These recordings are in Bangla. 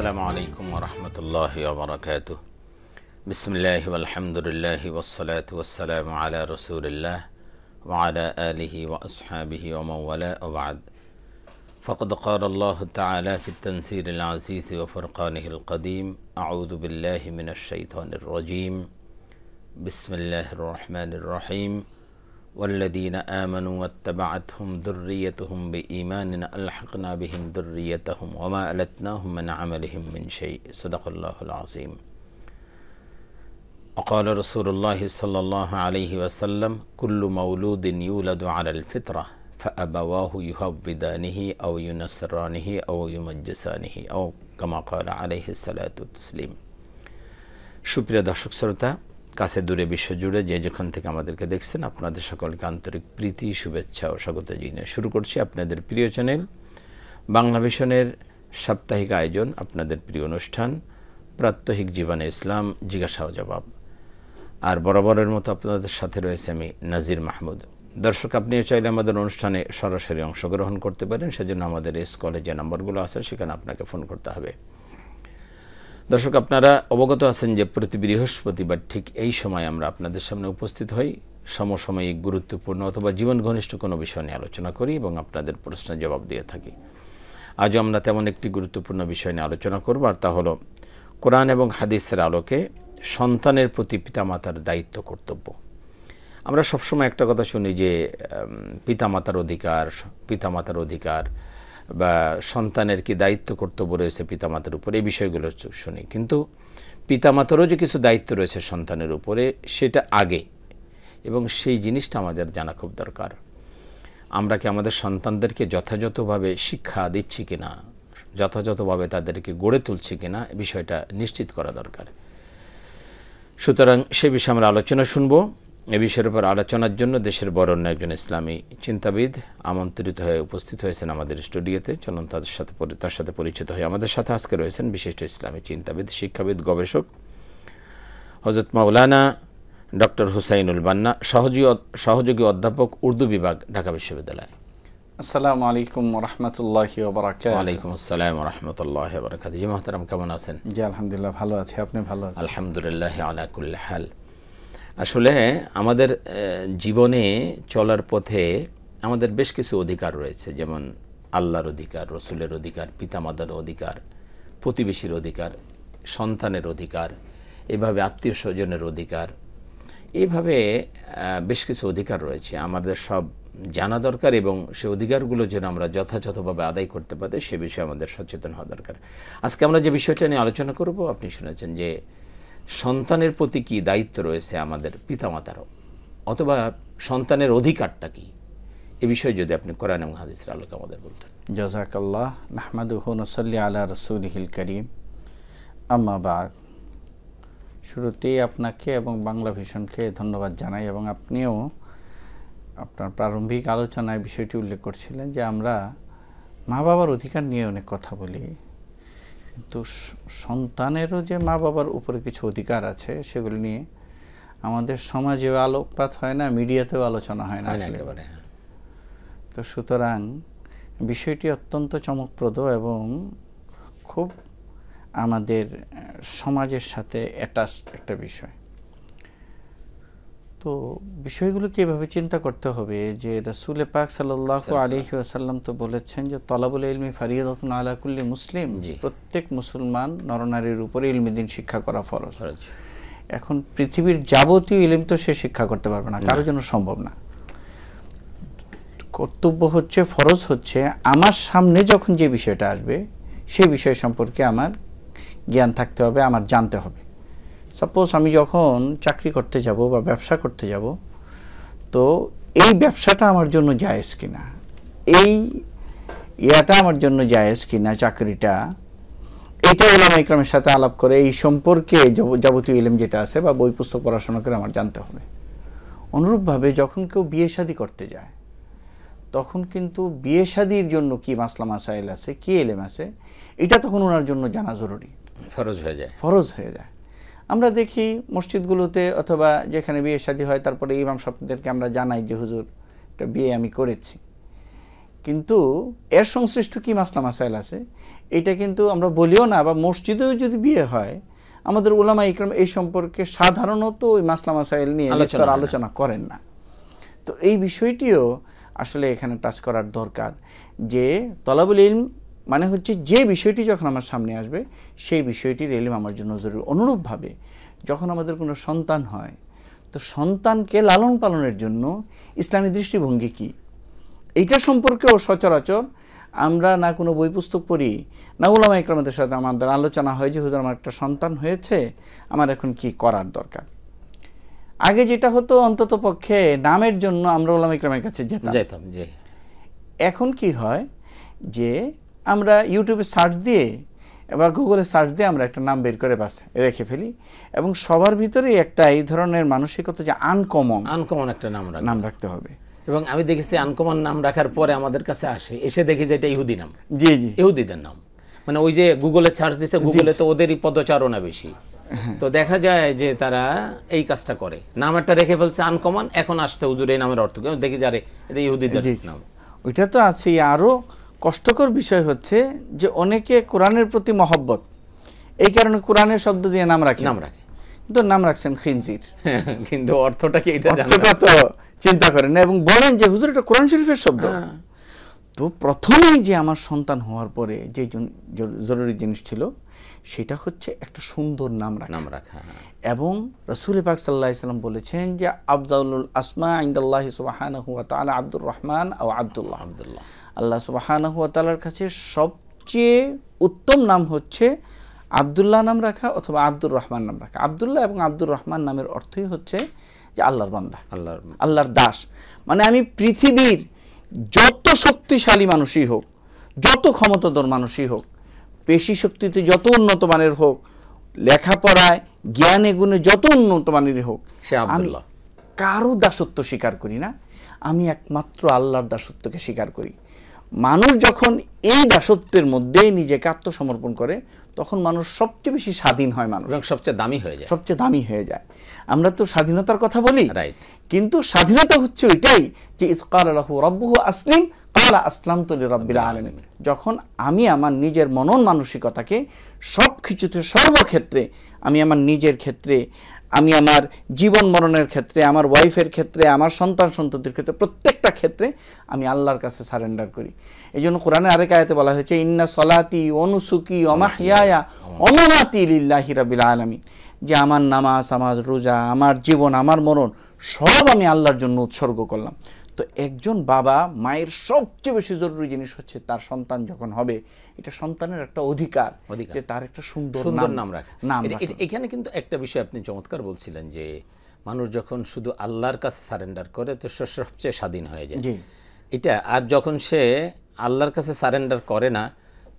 আসসালামু আলাইকুম ওয়া রাহমাতুল্লাহি ওয়া বারাকাতুহু। বিসমিল্লাহি ওয়াল হামদুলিল্লাহি ওয়াস সালাতু ওয়াস সালামু আলা রাসূলিল্লাহ ওয়া আলা আলিহি ওয়া আসহাবিহি ওয়া মান ওয়ালা ওয়া বা'দ। ফাকাদ ক্বালা আল্লাহু তাআলা ফিত তানসিরিল আজিজ ওয়া ফুরকানিহিল কাদীম। আউযু বিল্লাহি মিনাশ শাইতানির রাজীম। বিসমিল্লাহির রাহমানির রাহিম। والذين آمنوا واتبعتهم ذريتهم بإيمان ألحقنا بهم ذريتهم وما ألتناهم من عملهم من شيء صدق الله العظيم. وقال رسول الله صلى الله عليه وسلم كل مولود يولد على الفطرة فأبواه يهودانه أو ينصرانه أو يمجسانه أو كما قال عليه الصلاة والتسليم. সুপ্রিয় দর্শক শ্রোতা, কাছে দূরে বিশ্বজুড়ে যে যেখান থেকে আমাদেরকে দেখছেন, আপনাদের সকলকে আন্তরিক প্রীতি, শুভেচ্ছা ও স্বাগত জানিয়ে শুরু করছি আপনাদের প্রিয় চ্যানেল বাংলা ভিশনের সাপ্তাহিক আয়োজন, আপনাদের প্রিয় অনুষ্ঠান প্রাত্যহিক জীবনে ইসলাম জিজ্ঞাসা ও জবাব। আর বরাবরের মতো আপনাদের সাথে রয়েছে আমি নাজির মাহমুদ। দর্শক, আপনিও চাইলে আমাদের অনুষ্ঠানে সরাসরি অংশগ্রহণ করতে পারেন। সেজন্য আমাদের স্কলে যে নাম্বারগুলো আছে সেখানে আপনাকে ফোন করতে হবে। দর্শক, আপনারা অবগত আছেন যে প্রতি বৃহস্পতিবার ঠিক এই সময় আমরা আপনাদের সামনে উপস্থিত হই, সমসাময়িক গুরুত্বপূর্ণ অথবা জীবন ঘনিষ্ঠ কোনো বিষয় নিয়ে আলোচনা করি এবং আপনাদের প্রশ্নের জবাব দিয়ে থাকি। আজও আমরা তেমন একটি গুরুত্বপূর্ণ বিষয় নিয়ে আলোচনা করব, আর তা হলো কোরআন এবং হাদিসের আলোকে সন্তানের প্রতি পিতামাতার দায়িত্ব কর্তব্য। আমরা সবসময় একটা কথা শুনি যে পিতামাতার অধিকার বা সন্তানের কি দায়িত্ব কর্তব্য রয়েছে পিতামাতার উপরে, এই বিষয়গুলো শুনি। কিন্তু পিতামাতারও যে কিছু দায়িত্ব রয়েছে সন্তানের উপরে, সেটা আগে, এবং সেই জিনিসটা আমাদের জানা খুব দরকার। আমরা কি আমাদের সন্তানদেরকে যথাযথভাবে শিক্ষা দিচ্ছি কিনা, যথাযথভাবে তাদেরকে গড়ে তুলছি কিনা, বিষয়টা নিশ্চিত করা দরকার। সুতরাং সে বিষয়ে আমরা আলোচনা শুনবো। এ বিষয়ের উপর আলোচনার জন্য দেশের বরেণ্য একজন ইসলামী চিন্তাবিদ আমন্ত্রিত হয়ে উপস্থিত হয়েছেন আমাদের স্টুডিওতে। চলুন তার সাথে পরিচিত হয়ে। আমাদের সাথে আজকে রয়েছেন বিশিষ্ট ইসলামী চিন্তাবিদ, শিক্ষাবিদ, গবেষক হযরত মাওলানা ডক্টর হুসাইনুল বান্না, সহযোগী অধ্যাপক, উর্দু বিভাগ, ঢাকা বিশ্ববিদ্যালয়। আসসালামু আলাইকুম ওয়া রাহমাতুল্লাহি ওয়া বারাকাতুহু। ওয়ালাইকুম আসসালাম ওয়া রাহমাতুল্লাহি ওয়া বারাকাতুহু। জি মুহতারাম, কেমন আছেন? জি আলহামদুলিল্লাহ ভালো আছি, আপনি ভালো আছেন? আলহামদুলিল্লাহ আলা কুল্লি হাল। আসলে আমাদের জীবনে চলার পথে আমাদের বেশ কিছু অধিকার রয়েছে, যেমন আল্লাহর অধিকার, রসুলের অধিকার, পিতামাতার অধিকার, প্রতিবেশীর অধিকার, সন্তানের অধিকার, এভাবে আত্মীয় স্বজনের অধিকার, এইভাবে বেশ কিছু অধিকার রয়েছে। আমাদের সব জানা দরকার এবং সে অধিকারগুলো যেন আমরা যথাযথভাবে আদায় করতে পারি সে বিষয়ে আমাদের সচেতন হওয়া দরকার। আজকে আমরা যে বিষয়টা নিয়ে আলোচনা করব, আপনি শুনেছেন যে সন্তানের প্রতি কি দায়িত্ব রয়েছে আমাদের পিতামাতারও, অথবা সন্তানের অধিকারটা কি, এ বিষয়ে যদি আপনি কোরআন এবং হাদিসের আলোকে আমাদের বলতেন। জাযাকাল্লাহ। নাহমাদুহু ওয়া নুসাল্লি আলা রাসূলিহিল কারীম, আম্মা বা'দ। শুরুতেই আপনাকে এবং বাংলা ভিশনকে ধন্যবাদ জানাই, এবং আপনিও আপনার প্রারম্ভিক আলোচনায় বিষয়টি উল্লেখ করছিলেন যে আমরা মা বাবার অধিকার নিয়ে অনেক কথা বলি, কিন্তু সন্তানেরও যে মা বাবার উপরে কিছু অধিকার আছে সেগুলি নিয়ে আমাদের সমাজেও আলোকপাত হয় না, মিডিয়াতেও আলোচনা হয় না একেবারে। তো সুতরাং বিষয়টি অত্যন্ত চমকপ্রদ এবং খুব আমাদের সমাজের সাথে অ্যাটাচড একটা বিষয়। তো বিষয়গুলোকে এভাবে চিন্তা করতে হবে যে রাসূল পাক সাল্লাল্লাহু আলাইহি ওয়াসাল্লাম তো বলেছেন যে তলাবুল ইলমি ফারিয়াদাতুন আলা কুল্লি মুসলিম, প্রত্যেক মুসলমান নরনারীর উপরে ইলমি দ্বীন শিক্ষা করা ফরজ। এখন পৃথিবীর যাবতীয় ইলম তো সে শিক্ষা করতে পারবে না, কারোর জন্য সম্ভব না। কর্তব্য হচ্ছে, ফরজ হচ্ছে, আমার সামনে যখন যে বিষয়টা আসবে সেই বিষয় সম্পর্কে আমার জ্ঞান থাকতে হবে, আমার জানতে হবে। সাপোজ আমি যখন চাকরি করতে যাব বা ব্যবসা করতে যাব, তো এই ব্যবসাটা আমার জন্য জায়েজ কিনা, এই ইয়াটা আমার জন্য জায়েজ কিনা, চাকরিটা, এটা উলামা ইকরামের সাথে আলাপ করে এই সম্পর্কে যাবতীয় ইলম যেটা আছে বা বই পুস্তক পড়াশোনা করে আমার জানতে হবে। অনুরূপভাবে যখন কেউ বিয়ে শাদী করতে যায়, তখন কিন্তু বিয়ে শাদীর জন্য কি মাসলা মাসাইল আছে, কি ইলম আছে, এটা তখন ওনার জন্য জানা জরুরি, ফরজ হয়ে যায়। আমরা দেখি মসজিদগুলোতে অথবা যেখানে বিয়ে শাদী হয়, তারপরে ইমাম সাহেবদেরকে আমরা জানাই যে হুজুর একটা বিয়ে আমি করেছি। কিন্তু এর সংশ্লিষ্ট কি মাসলা মাসাইল আছে এটা কিন্তু আমরা বলিও না, বা মসজিদেও যদি বিয়ে হয় আমাদের উলামা ইকরাম এই সম্পর্কে সাধারণত ওই মাসলা মাসাইল নিয়ে আলোচনা করেন না। তো এই বিষয়টিও আসলে এখানে টাচ করার দরকার যে তলাবুল ইলম মানে হচ্ছে যে বিষয়টি যখন আমার সামনে আসবে সেই বিষয়টির ইলম আমার জন্য জরুরি। অনুরূপভাবে যখন আমাদের কোনো সন্তান হয় তো সন্তানকে লালন পালনের জন্য ইসলামী দৃষ্টিভঙ্গি কী এইটা সম্পর্কেও সচরাচর আমরা না কোনো বই পুস্তক পড়ি, না উলামা ইকরামদের সাথে আমাদের আলোচনা হয় যে হুজুর আমার একটা সন্তান হয়েছে, আমার এখন কি করার দরকার। আগে যেটা হতো অন্তত পক্ষে নামের জন্য আমরা উলামা ইকরামের কাছে যেতাম। এখন কি হয় যে আমরা ইউটিউবে সার্চ দিয়ে বা গুগলে সার্চ দিয়ে আমরা একটা নাম বের করে বাস রেখে ফেলি, এবং সবার ভিতরেই একটা এই ধরনের মানসিকতা যে আনকমন একটা নাম রাখতে হবে। এবং আমি দেখেছি আনকমন নাম রাখার পরে আমাদের কাছে এসে দেখি যে এটা ইহুদি নাম। জি জি, ইহুদিদের নাম। মানে ওই যে গুগলে সার্চ দিচ্ছে, গুগলে তো ওদেরই পদচারণা বেশি, তো দেখা যায় যে তারা এই কাজটা করে, নাম একটা রেখে ফেলছে আনকমন, এখন আসছে হুজুর এই নামের অর্থ দেখি যারে এটা ইহুদিদের নাম। ওইটা তো আছেই। আরো কষ্টকর বিষয় হচ্ছে যে অনেকে কোরআনের প্রতি মহব্বত, এই কারণে কোরআনের শব্দ দিয়ে নাম রাখে, কিন্তু নাম রাখছেন খিনজির, কিন্তু অর্থটা কি এটা তো চিন্তা করেন না এবং বলেন যে হুজুর এটা কোরআন শরীফের শব্দ। তো প্রথমেই যে আমার সন্তান হওয়ার পরে যে জরুরি জিনিস ছিল সেটা হচ্ছে একটা সুন্দর নাম রাখা। এবং রাসূল পাক সাল্লাল্লাহু আলাইহি ওয়াসাল্লাম বলেছেন যে আফজালুল আসমা ইনদাল্লাহি সুবহানাহু ওয়া তাআলা আব্দুর রহমান ও আব্দুল্লাহ। আল্লাহ সুবহানাহু ওয়া তাআলার কাছে সবচেয়ে উত্তম নাম হচ্ছে আব্দুল্লাহ নাম রাখা অথবা আব্দুর রহমান নাম রাখা। আব্দুল্লাহ এবং আব্দুর রহমান নামের অর্থই হচ্ছে যে আল্লাহর বান্দা, আল্লাহর দাস। মানে আমি পৃথিবীর যত শক্তিশালী মানুষই হোক, যত ক্ষমতাধর মানুষই হোক, পেশি শক্তিতে যত উন্নত মানের হোক, লেখাপড়ায় জ্ঞানে গুণে যত উন্নত মানেরই হোক, আমি কারো দাসত্ব স্বীকার করি না, আমি একমাত্র আল্লাহর দাসত্বকে স্বীকার করি। মানুষ যখন এই দাসত্বের মধ্যে নিজেকে আত্মসমর্পণ করে তখন মানুষ সবচেয়ে বেশি স্বাধীন হয়, মানুষ সবচেয়ে দামি হয়ে যায়। আমরা তো স্বাধীনতার কথা বলি, কিন্তু স্বাধীনতা হচ্ছে ওইটাই যে ইসকালা লাহু রাব্বুহু আসলিম ক্বালা আসলামতু লিরাব্বিল আলামিন। যখন আমি আমার নিজের মনন মানসিকতাকে সব কিছুতে সর্বক্ষেত্রে, আমি আমার নিজের ক্ষেত্রে, আমি আমার জীবন মরণের ক্ষেত্রে, আমার ওয়াইফের ক্ষেত্রে, আমার সন্তান সন্ততির ক্ষেত্রে, প্রত্যেকটা ক্ষেত্রে আমি আল্লাহর কাছে সারেন্ডার করি। এই জন্য কোরআনে আরেক আয়াতে বলা হয়েছে ইন্না সলাতি ওয়া নুসুকি ওয়া মাহইয়ায়া ওয়া মামাতি লিল্লাহি রাব্বিল আলামিন, যে আমার নামাজ, আমার রোজা, আমার জীবন, আমার মরণ সব আমি আল্লাহর জন্য উৎসর্গ করলাম। তো একজন বাবা মায়ের সবচেয়ে বেশি জরুরি জিনিস হচ্ছে তার সন্তান যখন হবে, এটা সন্তানের একটা অধিকার যে তার একটা সুন্দর নাম রাখা। এখানে কিন্তু একটা বিষয় আপনি চমৎকার বলছিলেন যে মানুষ যখন শুধু আল্লাহর কাছে সারেন্ডার করে তো সবচেয়ে স্বাধীন হয়ে যায় এটা। আর যখন সে আল্লাহর কাছে সারেন্ডার করে না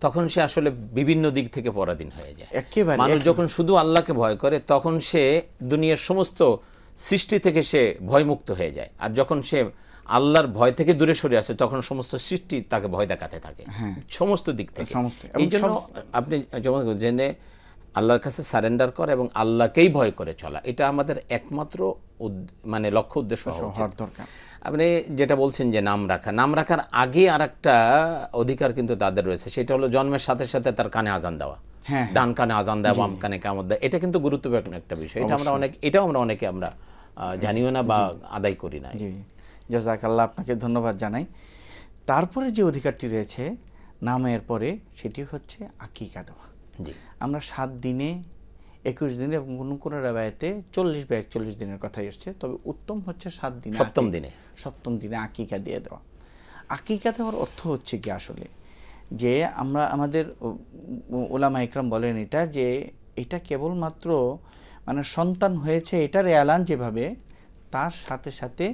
তখন সে আসলে বিভিন্ন দিক থেকে পরাধীন হয়ে যায়। মানুষ যখন শুধু আল্লাহকে ভয় করে তখন সে দুনিয়ার সমস্ত সৃষ্টি থেকে সে ভয়মুক্ত হয়ে যায়। আর যখন সে আল্লাহর ভয় থেকে দূরে সরে আসে তখন সমস্ত সৃষ্টি তাকে ভয় দেখাতে থাকে সমস্ত দিক থেকে। এই জন্য আপনি যেমন জেনে আল্লাহর কাছে সারেন্ডার করে এবং আল্লাহকেই ভয় করে চলা, এটা আমাদের একমাত্র মানে লক্ষ্য উদ্দেশ্য হওয়ার দরকার। আপনি যেটা বলছেন যে নাম রাখার আগে আর একটা অধিকার কিন্তু তাদের রয়েছে, সেটা হলো জন্মের সাথে সাথে তার কানে আজান দেওয়া, ডান কানে আজান দেওয়া, বাম কানে কামত দেওয়া। এটা কিন্তু গুরুত্বপূর্ণ একটা বিষয়, এটাও আমরা অনেকে জানিও না বা আদায় করি না। জাযাকাল্লাহ, আপনাকে ধন্যবাদ জানাই। তারপরে যে অধিকারটি রয়েছে নামের পরে সেটি হচ্ছে আকিকা দেওয়া। আমরা 7 দিনে, 21 দিনে এবং কোনো রাওয়ায়াতে 40 বা 41 দিনের কথাই এসছে, তবে উত্তম হচ্ছে 7 দিনে, সপ্তম দিনে আকিকা দিয়ে দেওয়া। আকিকা দেওয়ার অর্থ হচ্ছে কি আসলে যে আমরা আমাদের উলামা ইকরাম বলেন এটা যে এটা কেবলমাত্র মানে সন্তান হয়েছে এটার এলান যেভাবে, তার সাথে সাথে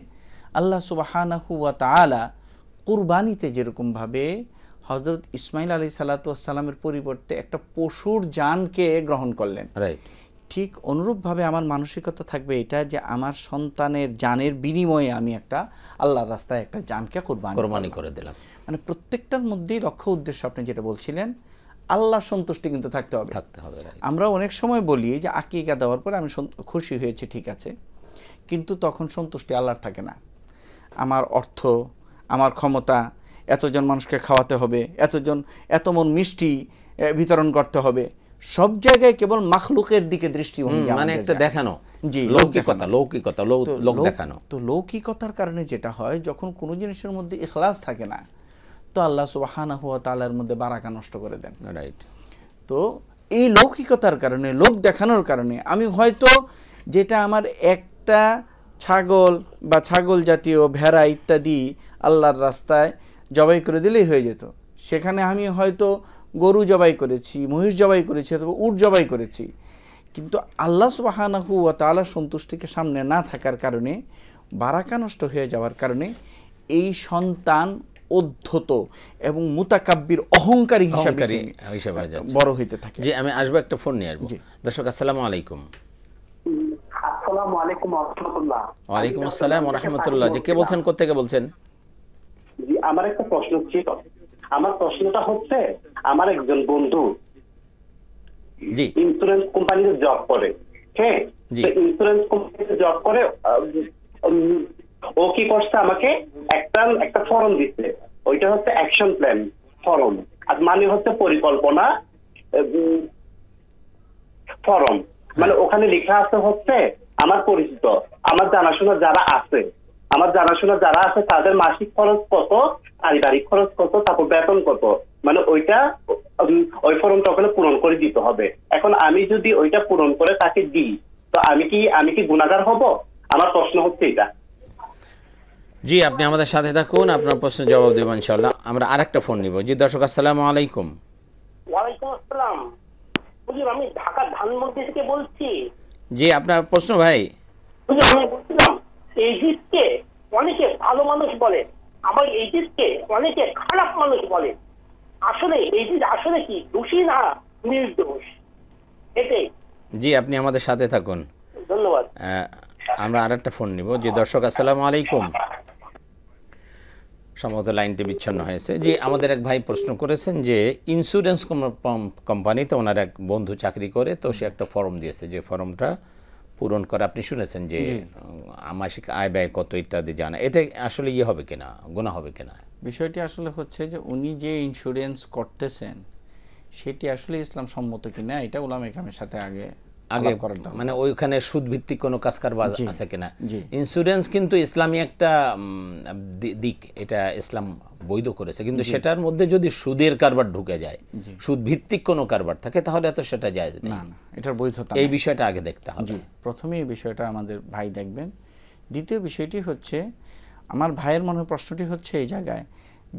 আল্লাহ সুবহানাহু ওয়া তাআলা কুরবানিতে যেরকমভাবে হযরত ইসমাঈল আলাইহিস সালাতু ওয়াস সালামের পরিবর্তে একটা পশুর জানকে গ্রহণ করলেন, ঠিক অনুরূপভাবে আমার মানসিকতা থাকবে এটা যে আমার সন্তানের জানের বিনিময়ে আমি একটা আল্লাহর রাস্তায় একটা জানকে কুরবানি করে দিলাম। মানে প্রত্যেকটার মধ্যেই লক্ষ্য উদ্দেশ্য আপনি যেটা বলছিলেন আল্লাহর সন্তুষ্টি কিন্তু থাকতে হবে। আমরা অনেক সময় বলি যে আকিকা দেওয়ার পরে আমি খুশি হয়েছি, ঠিক আছে, কিন্তু তখন সন্তুষ্টি আল্লাহর থাকে না। আমার অর্থ, আমার ক্ষমতা এতজন মানুষকে খাওয়াতে হবে, এত মন মিষ্টি বিতরণ করতে হবে, সব জায়গায় কেবল মাখলুকের দিকে দৃষ্টিভঙ্গি, মানে একটা দেখানো, জি, লৌকিকতা লোক দেখানো। তো লৌকিকতার কারণে যেটা হয়, যখন কোনো জিনিসের মধ্যে ইখলাস থাকে না, তো আল্লাহ সুবহানাহু ওয়া তাআলার মধ্যে বারাকা নষ্ট করে দেন। রাইট। তো এই লৌকিকতার কারণে, লোক দেখানোর কারণে আমি হয়তো যেটা আমার একটা ছাগল বা ছাগল জাতীয় ভেড়া ইত্যাদি আল্লাহর রাস্তায় জবাই করে দিলেই হয়ে যেত, সেখানে আমি হয়তো গরু জবাই করেছি, মহিষ জবাই করেছি, অথবা উট জবাই করেছি, কিন্তু আল্লাহ সুবহানাহু ওয়া তাআলার সন্তুষ্টিকে সামনে না থাকার কারণে, বারাকা নষ্ট হয়ে যাওয়ার কারণে এই সন্তান উদ্ধত এবং মুতাকাব্বির অহংকারী হিসাবে বড় হইতে থাকে। জি, আমি আসবো, একটা ফোন নিয়ে আসবো। দর্শক আসসালামু আলাইকুম। আসসালামু আলাইকুম ওয়া রাহমাতুল্লাহ। ওয়ালাইকুম আসসালাম ওয়া রাহমাতুল্লাহ। জি, কে বলছেন, কোথা থেকে বলছেন? জি, আমার একটা প্রশ্ন ছিল। আমার প্রশ্নটা হচ্ছে, আমার একজন বন্ধু জি ইন্স্যুরেন্স কোম্পানিতে জব করে, হ্যাঁ, ইন্স্যুরেন্স কোম্পানিতে জব করে, ও কি করছে, আমাকে একটা ফর্ম দিচ্ছে, ওইটা হচ্ছে অ্যাকশন প্ল্যান ফর্ম, আর মানে হচ্ছে পরিকল্পনা ফর্ম। মানে ওখানে লেখা আছে হচ্ছে আমার পরিচিত, আমার জানাশোনা যারা আছে তাদের মাসিক খরচ কত, পারিবারিক খরচ কত, তারপর বেতন কত, মানে ওই ফর্মটা ওখানে পূরণ করে দিতে হবে। এখন আমি যদি ওইটা পূরণ করে তাকে দিই, তো আমি কি গুনাহগার হব? আমার প্রশ্ন হচ্ছে এটা। জি, আপনি আমাদের সাথে থাকুন, আপনার প্রশ্নের জবাব দেব ইনশাআল্লাহ। আমরা আরেকটা ফোন নিব। জি দর্শক আসসালামু আলাইকুম। ওয়ালাইকুম আসসালাম। হুজুর, আমি ঢাকা ধানমন্ডি থেকে বলছি। জি, আপনার প্রশ্ন ভাই। হুজুর, আমি বলছিলাম, এইজিদকে অনেকে ভালো মানুষ বলে, আবার এইজিদকে অনেকে খারাপ মানুষ বলে। আসলে এইজিদ আসলে কি দোষী না নির্দোষ? এটাই। জি, আপনি আমাদের সাথে থাকুন, ধন্যবাদ। আমরা আরেকটা ফোন নিব। জি দর্শক আসসালামু আলাইকুম। সম্ভবত লাইনটি বিচ্ছিন্ন হয়েছে। জি, আমাদের এক ভাই প্রশ্ন করেছেন যে ইন্স্যুরেন্স কোম্পানিতে ওনার এক বন্ধু চাকরি করে, তো সে একটা ফর্ম দিয়েছে, যে ফর্মটা পূরণ করে, আপনি শুনেছেন যে মাসিক আয় ব্যয় কত ইত্যাদি জানা, এটা আসলে হবে কিনা, গুনাহ হবে কিনা? বিষয়টি আসলে হচ্ছে যে উনি যে ইন্স্যুরেন্স করতেছেন সেটি আসলে ইসলাম সম্মত কিনা, এটা উলামায়ে কেরামের সাথে আগে মানে ওইখানে সুদ ভিত্তিক কোনো কাজ কারবার আছে কিনা। ইন্স্যুরেন্স কিন্তু ইসলামী একটা দিক, এটা ইসলাম বৈধ করেছে, কিন্তু সেটার মধ্যে যদি সুদের কারবার ঢুকে যায়, সুদ ভিত্তিক কোনো কারবার থাকে, তাহলে তো সেটা জায়েজ নেই, এটার বৈধতা। এই বিষয়টা আগে দেখতে হবে। প্রথমে এই বিষয়টা আমাদের ভাই দেখবেন। দ্বিতীয় বিষয়টি হচ্ছে, আমার ভাইয়ের মনে প্রশ্নটি হচ্ছে এই জায়গায়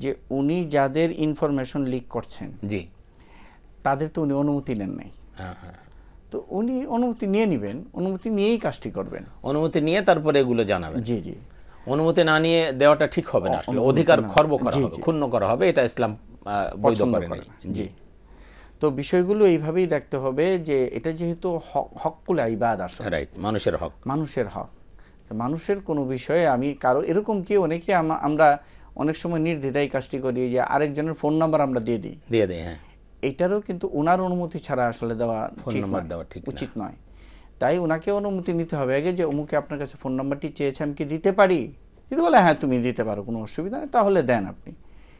যে উনি যাদের ইনফরমেশন লিক করছেন, জি, তাদের তো উনি অনুমতি নেন নাই। তো উনি অনুমতি নিয়ে নেবেন, অনুমতি নিয়েই কাজটি করবেন, অনুমতি নিয়ে তারপরে এগুলো জানাবেন। জি জি, অনুমতি না নিয়ে দেওয়াটা ঠিক হবে না, আসলে অধিকার খর্ব করা হবে, ক্ষুণ্ণ করা হবে, এটা ইসলাম বৈধ করে না। জি, তো বিষয়গুলো এইভাবেই দেখতে হবে যে এটা যেহেতু হকুল ইবাদ, আসলে রাইট, মানুষের হক, মানুষের কোনো বিষয়ে আমি কারো এরকম কি অনেকে আমরা অনেক সময় নির্দ্বিধায় কাজটি করি যে আরেকজনের ফোন নাম্বার আমরা দিয়ে দিই। হ্যাঁ, এটারও কিন্তু ওনার অনুমতি ছাড়া আসলে ফোন নাম্বার দেওয়া ঠিক উচিত নয়। তাই ওনাকে অনুমতি নিতে হবে আগে, যে অমুকে আপনার কাছে ফোন নাম্বারটি চেয়েছে, আমি কি দিতে পারি? যদি বলে হ্যাঁ তুমি দিতে পারো, কোনো অসুবিধা নেই, তাহলে দেন আপনি।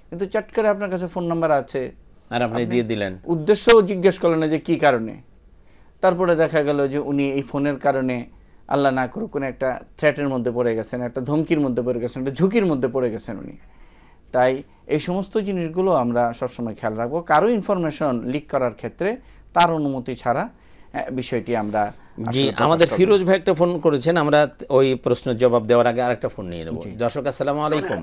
কিন্তু চট করে আপনার কাছে ফোন নাম্বার আছে আর আপনি দিয়ে দিলেন, উদ্দেশ্যও জিজ্ঞেস করলেন না যে কি কারণে, তারপরে দেখা গেল যে উনি এই ফোনের কারণে আল্লাহ না করুক কোনো একটা থ্রেটের মধ্যে পড়ে গেছেন, একটা ধমকির মধ্যে পড়ে গেছেন, একটা ঝুঁকির মধ্যে পড়ে গেছেন উনি। তাই এই সমস্ত জিনিসগুলো আমরা সবসময় খেয়াল রাখবো। কারো ইনফরমেশন লিক করার ক্ষেত্রে তার অনুমতি ছাড়া বিষয়টি আমরা। জি, আমাদের ফিরোজ ভাই একটা ফোন করেছেন, আমরা ওই প্রশ্নের জবাব দেওয়ার আগে আরেকটা ফোন নিয়ে নেব। দর্শক আসসালামু আলাইকুম।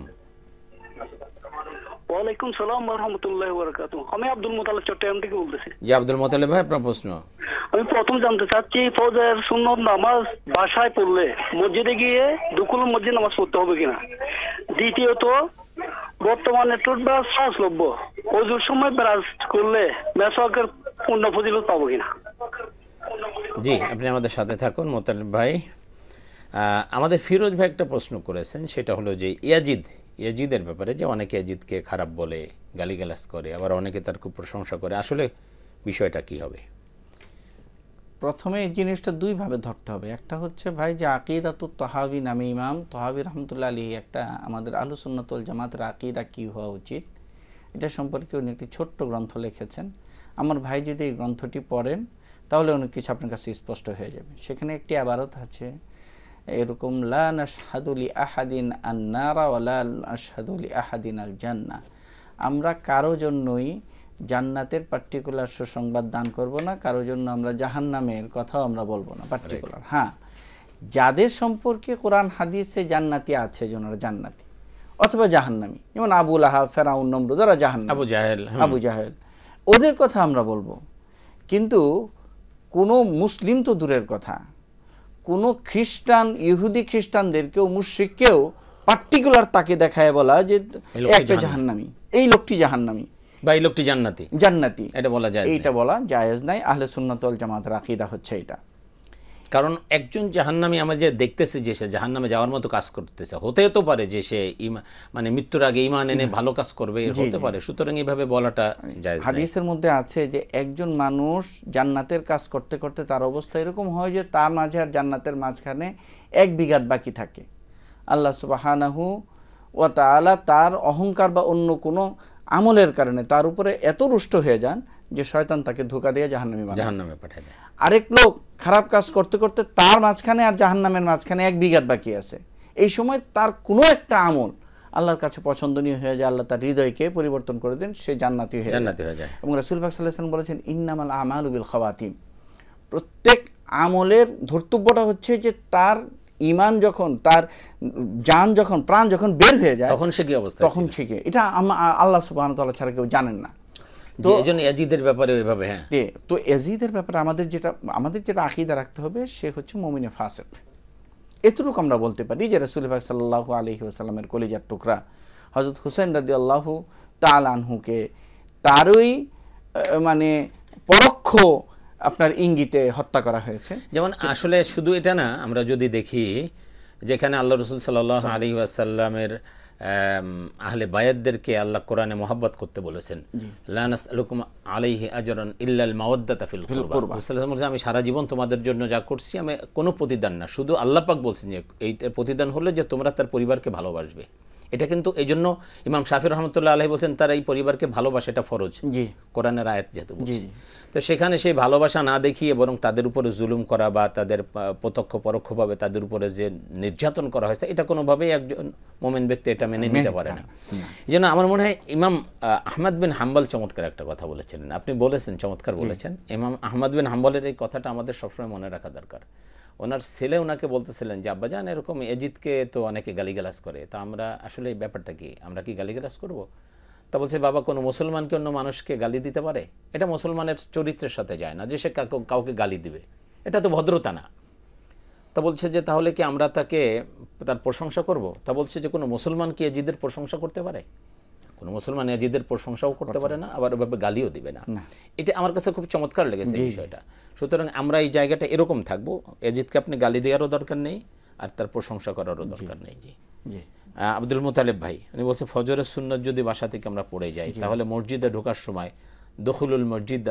ওয়ালাইকুম সালাম ওয়া রাহমাতুল্লাহি ওয়া বারাকাতুহু। আমি আব্দুল মুতালিব চট্টগ্রাম থেকে বলতেছি। জি আব্দুল মুতালিব ভাই, আপনার প্রশ্ন। আমি প্রথম জানতে চাচ্ছি, ফজর সুন্নত নামাজ বাসায় পড়লে মসজিদে গিয়ে দুকুল মসজিদ নামাজ পড়তে হবে কিনা? দ্বিতীয়ত, বর্তমানে টুথব্রাশ সহজলভ্য, ওযুর সময় ব্রাশ করলে মেসওয়াকের পূর্ণ ফজিলত পাবো কিনা? জি, আপনি আমাদের সাথে থাকুন মুতালিব ভাই। আমাদের ফিরোজ ভাই একটা প্রশ্ন করেছেন, সেটা হলো যে ইয়াজিদের ব্যাপারে, যে অনেকে ইয়াজিদকে খারাপ বলে, গালিগালাজ করে, আবার অনেকে তার খুব প্রশংসা করে, আসলে বিষয়টা কি হবে? প্রথমে এই জিনিসটা দুইভাবে ধরতে হবে। একটা হচ্ছে ভাই যে আকিদাতুত তাহাবি নামে ইমাম তাহাবি রহমতুল্লাহ আলী একটা আমাদের আহলুস সুন্নাত ওয়াল জামাতের আকিদা কী হওয়া উচিত এটা সম্পর্কে উনি একটি ছোট্ট গ্রন্থ লিখেছেন। আমার ভাই যদি এই গ্রন্থটি পড়েন তাহলে অনেক কিছু আপনার কাছে স্পষ্ট হয়ে যাবে। সেখানে একটি আবারত আছে এরকম, লা নাশহাদু লি আহাদিন আন-নারা ওয়া লা নাশহাদু লি আহাদিন আল জান্নাহ, আমরা কারো জন্যই জান্নাতের পার্টিকুলার সুসংবাদ দান করব না, কারো জন্য আমরা জাহান্নামের কথাও আমরা বলবো না পার্টিকুলার। হ্যাঁ, যাদের সম্পর্কে কোরআন হাদিসে জান্নাতি আছে যারা জান্নাতি অথবা জাহান্নামী, যেমন আবু লাহাব, ফেরাউন, নমরুদ, যারা জাহান্নামী, আবু জাহেল, ওদের কথা আমরা বলবো। কিন্তু কোনো মুসলিম তো দূরের কথা, কোনো খ্রিস্টান, ইহুদি খ্রিস্টানদেরকেও মুশরিককেও পার্টিকুলার তাকে দেখায় বলা যে একটা জাহান্নামী, এই লোকটি জাহান্নামী বা এই লোকটি জান্নাতি, জান্নাতি, এটা বলা যায়, এইটা বলা জায়েজ নাই। আহলে সুন্নাত ওয়াল জামাতের আকীদা হচ্ছে এটা। কারণ একজন জাহান্নামী আমরা যে দেখতেছি যে সে জাহান্নামে যাওয়ার মতো কাজ করতেছে, হতে তো পারে যে সে মানে মৃত্যুর আগে ঈমান এনে ভালো কাজ করবে, হতে পারে। সুতরাং এইভাবে বলাটা জায়েজ। হাদিসের মধ্যে আছে যে একজন মানুষ জান্নাতের কাজ করতে করতে তার অবস্থা এরকম হয় যে তার মাঝে আর জান্নাতের মাঝখানে 1 বিঘাত বাকি থাকে। আল্লাহ সুবহানাহু ওয়া তাআলা তার অহংকার বা অন্য কোনো আমলের কারণে তার উপরে এত রুষ্ট হয়ে যান যে শয়তান তাকে ধোঁকা দিয়ে জাহান্নামে পাঠায় দেয়। আরেক লোক খারাপ কাজ করতে করতে তার মাঝখানে আর জাহান্নামের মাঝখানে 1 বিঘাত বাকি আছে। এই সময় তার কোনো একটা আমল আল্লাহর কাছে পছন্দনীয় হয়ে যায়, আল্লাহ তার হৃদয়কে পরিবর্তন করে দেন, সে জান্নাতি হয়ে যায়। এবং রাসূল পাক সাল্লাল্লাহু আলাইহি ওয়াসাল্লাম বলেছেন, ইন্নামাল আমালু বিল খাওয়াতিম, প্রত্যেক আমলের ধর্তব্যটা হচ্ছে যে তার ঈমান যখন, তার জান যখন, প্রাণ যখন বের হয়ে যায় তখন সে কি অবস্থা, তখন ঠিক এটা আল্লাহ সুবহানাহু ওয়া তাআলা ছাড়া কেউ জানেন না। তো এইজন্য ইয়াজিদের ব্যাপারে ওইভাবে, হ্যাঁ, তো ইয়াজিদের ব্যাপারে আমাদের যেটা আকীদা রাখতে হবে সে হচ্ছে মুমিনে ফাসিক। এতটুকু আমরা বলতে পারি যে রাসূল পাক সাল্লাল্লাহু আলাইহি ওয়াসাল্লামের কলিজার টুকরা হযরত হুসাইন রাদিয়াল্লাহু তাআলা আনহুকে তারই মানে পরোক্ষ আপনার ইঙ্গিতে হত্যা করা হয়েছে। যেমন আসলে শুধু এটা না, আমরা যদি দেখি যেখানে আল্লাহ রাসূল সাল্লাল্লাহু আলাইহি ওয়াসাল্লামের আহলে বায়াতদেরকে আল্লাহ কোরআনে মহব্বত করতে বলেছেন, লা নাসআলুকুম আলাইহি আজরান ইল্লাল মাওয়াদ্দাতা ফিল কুরবা। আমি সারা জীবন তোমাদের জন্য যা করছি আমি কোনো প্রতিদান না, শুধু আল্লাহ পাক বলছেন যে এইটার প্রতিদান হলো যে তোমরা তার পরিবারকে ভালোবাসবে। এটা কিন্তু এই জন্য ইমাম শাফি রহমতুল্লাহ আলাইহি বলছেন তার এই পরিবারকে ভালোবাসা এটা ফরজ, কোরআনের আয়াত যেহেতু। তো সেখানে সেই ভালোবাসা না দেখিয়ে বরং তাদের উপরে জুলুম করা বা তাদের প্রত্যক্ষ পরোক্ষভাবে তাদের উপরে যে নির্যাতন করা হয়েছে, এটা কোনোভাবেই একজন মুমিন ব্যক্তি এটা মেনে নিতে পারে না। এই জন্য আমার মনে হয় ইমাম আহমদ বিন হাম্বল চমৎকার একটা কথা বলেছিলেন, আপনি বলেছেন, চমৎকার বলেছেন। ইমাম আহমদ বিন হাম্বলের এই কথাটা আমাদের সবসময় মনে রাখা দরকার। ওনার ছেলে ওনাকে বলতেছিলেন যে আব্বাজান এরকম এজিদকে তো অনেকে গালিগালাজ করে, তা আমরা আসলে এই ব্যাপারটা কি, আমরা কি গালিগালাজ করব? তা বলছে, বাবা, কোনো মুসলমানকে অন্য মানুষকে গালি দিতে পারে? এটা মুসলমানের চরিত্রের সাথে যায় না যে সে কাউকে গালি দিবে, এটা তো ভদ্রতা না। তা বলছে যে তাহলে কি আমরা তার প্রশংসা করব? তা বলছে যে কোনো মুসলমান কি এজিদের প্রশংসা করতে পারে? কোনো মুসলমান এজিদের প্রশংসাও করতে পারে না, আবার ওইভাবে গালিও দিবে না। এটা আমার কাছে খুব চমৎকার লেগেছে বিষয়টা। সুতরাং আমরা এই জায়গাটা এরকম থাকবো, এজিদকে আপনি গালি দেওয়ারও দরকার নেই আর তার প্রশংসা করারও দরকার নেই। জি জি। আব্দুল মুতালিব ভাই উনি বলছে ফজরের সুন্নাত যদি বাসা থেকে আমরা পড়ে যাই তাহলে মসজিদে ঢোকার সময় দখুলুল মসজিদ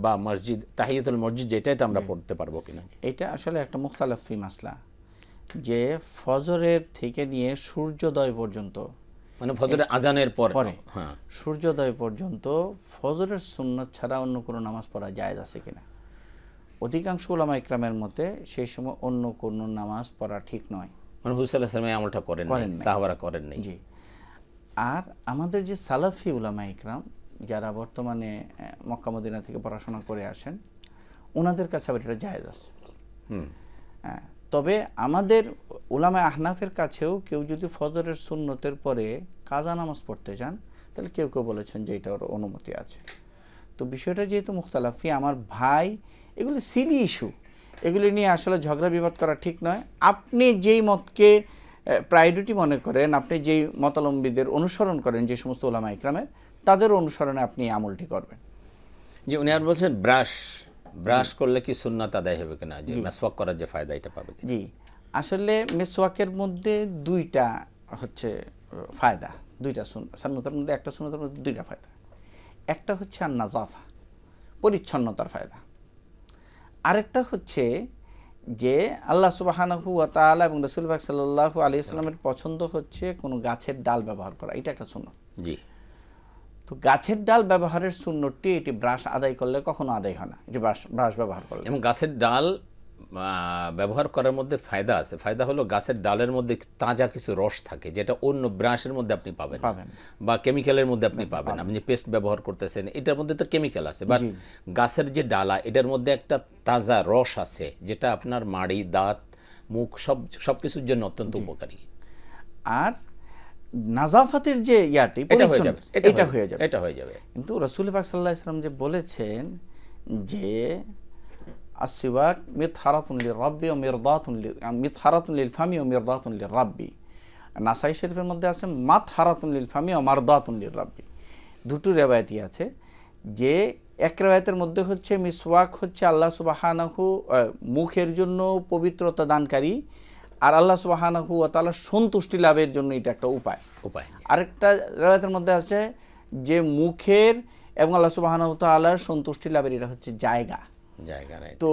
বা মসজিদ তাহিয়াতুল মসজিদ যেটাই আমরা পড়তে পারবো কিনা। এটা আসলে একটা মুখতালাফি মাসলা যে ফজরের থেকে নিয়ে সূর্যোদয় পর্যন্ত, মানে ফজরের আজানের পরে, হ্যাঁ, সূর্যোদয় পর্যন্ত ফজরের সুন্নাত ছাড়া অন্য কোনো নামাজ পড়া জায়েজ আছে কিনা। অধিকাংশ উলামা ইকরামের মতে সেই সময় অন্য কোনো নামাজ পড়া ঠিক নয়, মানে হুসাইন সাল্লাল্লাহু আলাইহি ওয়াসাল্লাম আমলটা করেন নাই, সাহাবারা করেন নাই। জি। আর আমাদের যে সালাফি উলামা ইকরাম যারা বর্তমানে মক্কা মদিনা থেকে পড়াশোনা করে আসেন ওনাদের কাছে আবার এটা জায়েজ আছে। তবে আমাদের উলামা আহনাফের কাছেও কেউ যদি ফজরের সুন্নতের পরে কাজা নামাজ পড়তে চান তাহলে কেউ কেউ বলেছেন যে এটার অনুমতি আছে। তো বিষয়টা যেহেতু মুখতালাফি, আমার ভাই এগুলি সিলি ইস্যু, এগুলি নিয়ে আসলে ঝগড়া বিবাদ করা ঠিক নয়। আপনি যেই মতকে প্রায়োরিটি মনে করেন, আপনি যেই মতাবলম্বীদের অনুসরণ করেন যে সমস্ত উলামা ইকরামের, তাদের অনুসরণে আপনি আমলটি করবেন। যে উনি আর বলছেন ব্রাশ করলে কি সুন্নাত আদায় হবে কিনা, যে মেসওয়াক করার যে ফায়দা এটা পাবে। জি, আসলে মেসওয়াকের মধ্যে দুইটা হচ্ছে ফায়দা, দুইটা সুন্নতের মধ্যে, একটা সুন্নতের মধ্যে দুইটা ফায়দা। একটা হচ্ছে আর নাজাফা, পরিচ্ছন্নতার ফায়দা, আরেকটা হচ্ছে যে আল্লাহ সুবহানাহু ওয়া তাআলা এবং রাসূল পাক সাল্লাল্লাহু আলাইহি ওয়াসাল্লামের পছন্দ হচ্ছে কোনো গাছের ডাল ব্যবহার করা, এটা একটা সুন্নাত। জি। তো গাছের ডাল ব্যবহারের সুন্নতটি এটি ব্রাশ আদায় করলে কখনো আদায় হয় না, এটি ব্রাশ ব্যবহার করলে। এবং গাছের ডাল ব্যবহার করার মধ্যে ফায়দা আছে। ফায়দা হলো গাছের ডালের মধ্যে তাজা কিছু রস থাকে, যেটা অন্য ব্রাশের মধ্যে আপনি পাবেন বা কেমিক্যালের মধ্যে আপনি পাবেন। আপনি যে পেস্ট ব্যবহার করতেছেন এটার মধ্যে তো কেমিক্যাল আছে, বাট গাছের যে ডালা এটার মধ্যে একটা তাজা রস আছে, যেটা আপনার মাড়ি, দাঁত, মুখ সব কিছুর জন্য অত্যন্ত উপকারী। আর নাজাফাতের যে ইয়াটি এটা হয়ে যাবে, এটা হয়ে যাবে। কিন্তু রাসূল পাক সাল্লাল্লাহু আলাইহি ওয়াসাল্লাম যে বলেছেন যে আসওয়াক মিতহারাতুন লিরাব্বি ওয়া মিতহারাতুন লিল ফামি ওয়া মিরদাতুন লিরাব্বি। নাসাই শরীফের মধ্যে আছে মাতহারাতুন লিল ফামি ওয়া মারদাতুন লিরাব্বি। দুটো রিওয়ায়াতই আছে, যে এক রিওয়ায়াতের মধ্যে হচ্ছে মিসওয়াক হচ্ছে আল্লাহ সুবহানাহু মুখের জন্য পবিত্রতা দানকারী, আর আল্লাহ সুবহানাহু ওয়া তাআলা সন্তুষ্টি লাভের জন্য এটা একটা উপায়। আরেকটা রিওয়ায়াতের মধ্যে আছে যে মুখের এবং আল্লাহ সুবহানাহু ওয়া তাআলার সন্তুষ্টি লাভের এটা হচ্ছে জায়গা। তো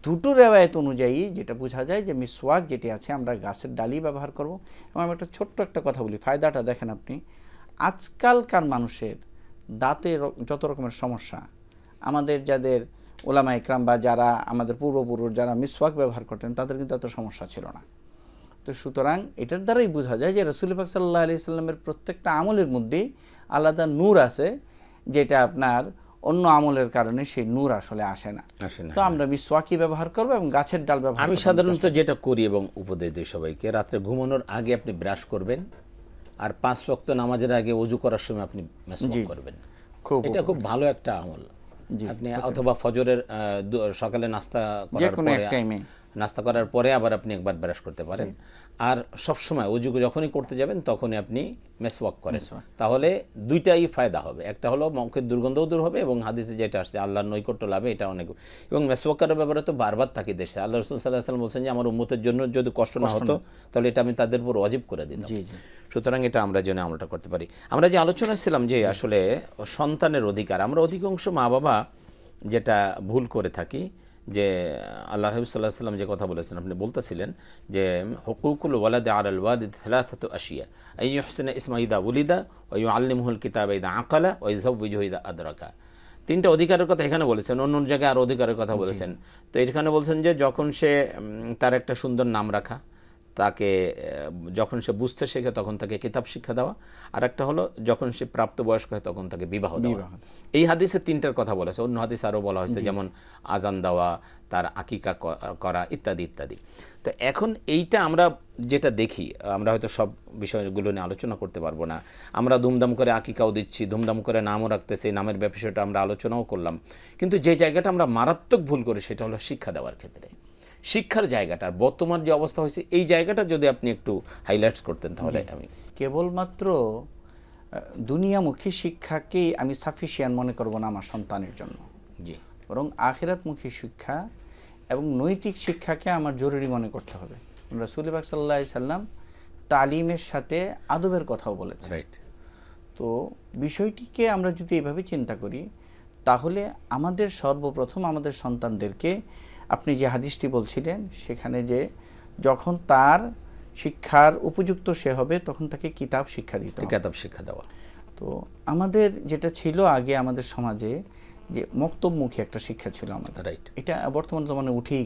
দুটো রিওয়ায়াত অনুযায়ী যেটা বোঝা যায় যে মিসওয়াক যেটি আছে আমরা গাছের ডালই ব্যবহার করব। এবং আমি একটা ছোট্ট একটা কথা বলি, ফায়দাটা দেখেন আপনি। আজকালকার মানুষের দাঁতের যত রকমের সমস্যা, আমাদের যাদের ওলামা ইকরাম বা যারা আমাদের পূর্বপুরুষ যারা মিসওয়াক ব্যবহার করতেন তাদের কিন্তু এত সমস্যা ছিল না। তো সুতরাং এটার দ্বারাই বোঝা যায় যে রাসূল পাক সাল্লাল্লাহু আলাইহি সাল্লামের প্রত্যেকটা আমলের মধ্যেই আলাদা নূর আছে, যেটা আপনার অন্য আমলের কারণে সেই নূর আসলে আসে না। তো আমরা মিসওয়াকই ব্যবহার করব এবং গাছের ডাল ব্যবহার। আমি সাধারণত যেটা করি এবং উপদেশ দিই সবাইকে, রাত্রে ঘুমানোর আগে আপনি ব্রাশ করবেন, আর 5 ওয়াক্ত নামাজের আগে ওযু করার সময় আপনি মিসওয়াক করবেন। এটা খুব ভালো একটা আমল। আপনি অথবা ফজরের সকালে নাস্তা করার পরে আবার আপনি একবার ব্রাশ করতে পারেন। আর সব সময় ওযু যখনই করতে যাবেন তখনই আপনি মেসওয়াক করেন, তাহলে দুইটাই ফায়দা হবে। একটা হলো মুখের দুর্গন্ধও দূর হবে এবং হাদিসে যেটা আসছে আল্লাহর নৈকট্য লাভে এটা অনেক। এবং মেসওয়াক করার ব্যাপারে তো বারবার তাকি দেশে আল্লাহ রাসূল সাল্লাল্লাহু আলাইহি ওয়াসাল্লাম বলছেন যে আমার উম্মতের জন্য যদি কষ্ট না হতো তাহলে এটা আমি তাদের উপর ওয়াজিব করে দিতাম। সুতরাং এটা আমরা যেন আমলটা করতে পারি। আমরা যে আলোচনা ছিলাম যে আসলে সন্তানের অধিকার, আমরা অধিকাংশ মা বাবা যেটা ভুল করে থাকি, যে আল্লাহ রাসূল সাল্লাল্লাহু আলাইহি ওয়াসাল্লাম যে কথা বলেছেন, আপনি বলতেছিলেন যে হুকুকুল ওয়ালাদি আলাল ওয়ালিদ সালাসাতু আশিয়া আন ইহসিনা ইসমা ইযা উলিদা ওয়া ইউআল্লিমুহুল কিতাবা ইযা আকালা ওয়া ইউযাওয়িজুহু ইযা আদরাকা। 3টা অধিকারের কথা এখানে বলেছেন, অন্য জায়গায় আরও অধিকারের কথা বলেছেন। তো এখানে বলছেন যে যখন সে তার একটা সুন্দর নাম রাখা, তাকে যখন সে বুঝতে শেখে তখন তাকে কিতাব শিক্ষা দেওয়া, আর একটা হলো যখন সে প্রাপ্তবয়স্ক হয় তখন তাকে বিবাহ দেওয়া। এই হাদিসে 3টার কথা বলেছে। অন্য হাদিসে আরও বলা হয়েছে, যেমন আজান দেওয়া, তার আকিকা করা ইত্যাদি ইত্যাদি। তো এখন এইটা আমরা যেটা দেখি, আমরা হয়তো সব বিষয়গুলো নিয়ে আলোচনা করতে পারবো না। আমরা ধুমধাম করে আকিকাও দিচ্ছি, ধুমধাম করে নামও রাখতেছি, নামের বিষয়টা আমরা আলোচনাও করলাম। কিন্তু যে জায়গাটা আমরা মারাত্মক ভুল করি সেটা হলো শিক্ষা দেওয়ার ক্ষেত্রে। শিক্ষার জায়গাটা বর্তমান যে অবস্থা হয়েছে এই জায়গাটা যদি আপনি একটু হাইলাইটস করতেন তাহলে। আমি কেবলমাত্র দুনিয়ামুখী শিক্ষাকেই আমি সাফিসিয়েন্ট মনে করব না আমার সন্তানের জন্য, বরং আখিরাতমুখী শিক্ষা এবং নৈতিক শিক্ষাকে আমার জরুরি মনে করতে হবে। রাসূল পাক সাল্লাল্লাহু আলাইহি সাল্লাম তালিমের সাথে আদবের কথাও বলেছেন। তো বিষয়টিকে আমরা যদি এভাবে চিন্তা করি তাহলে আমাদের সর্বপ্রথম আমাদের সন্তানদেরকে, আপনি যে হাদিসটি বলছিলেন সেখানে যে যখন তার শিক্ষার উপযুক্ত সে হবে তখন তাকে কিতাব শিক্ষা দিতে হবে, কিতাব শিক্ষা দেওয়া। তো আমাদের যেটা ছিল আগে আমাদের সমাজে যে মক্তবমুখী একটা শিক্ষা ছিল আমাদের, এটা বর্তমান জমানায় উঠেই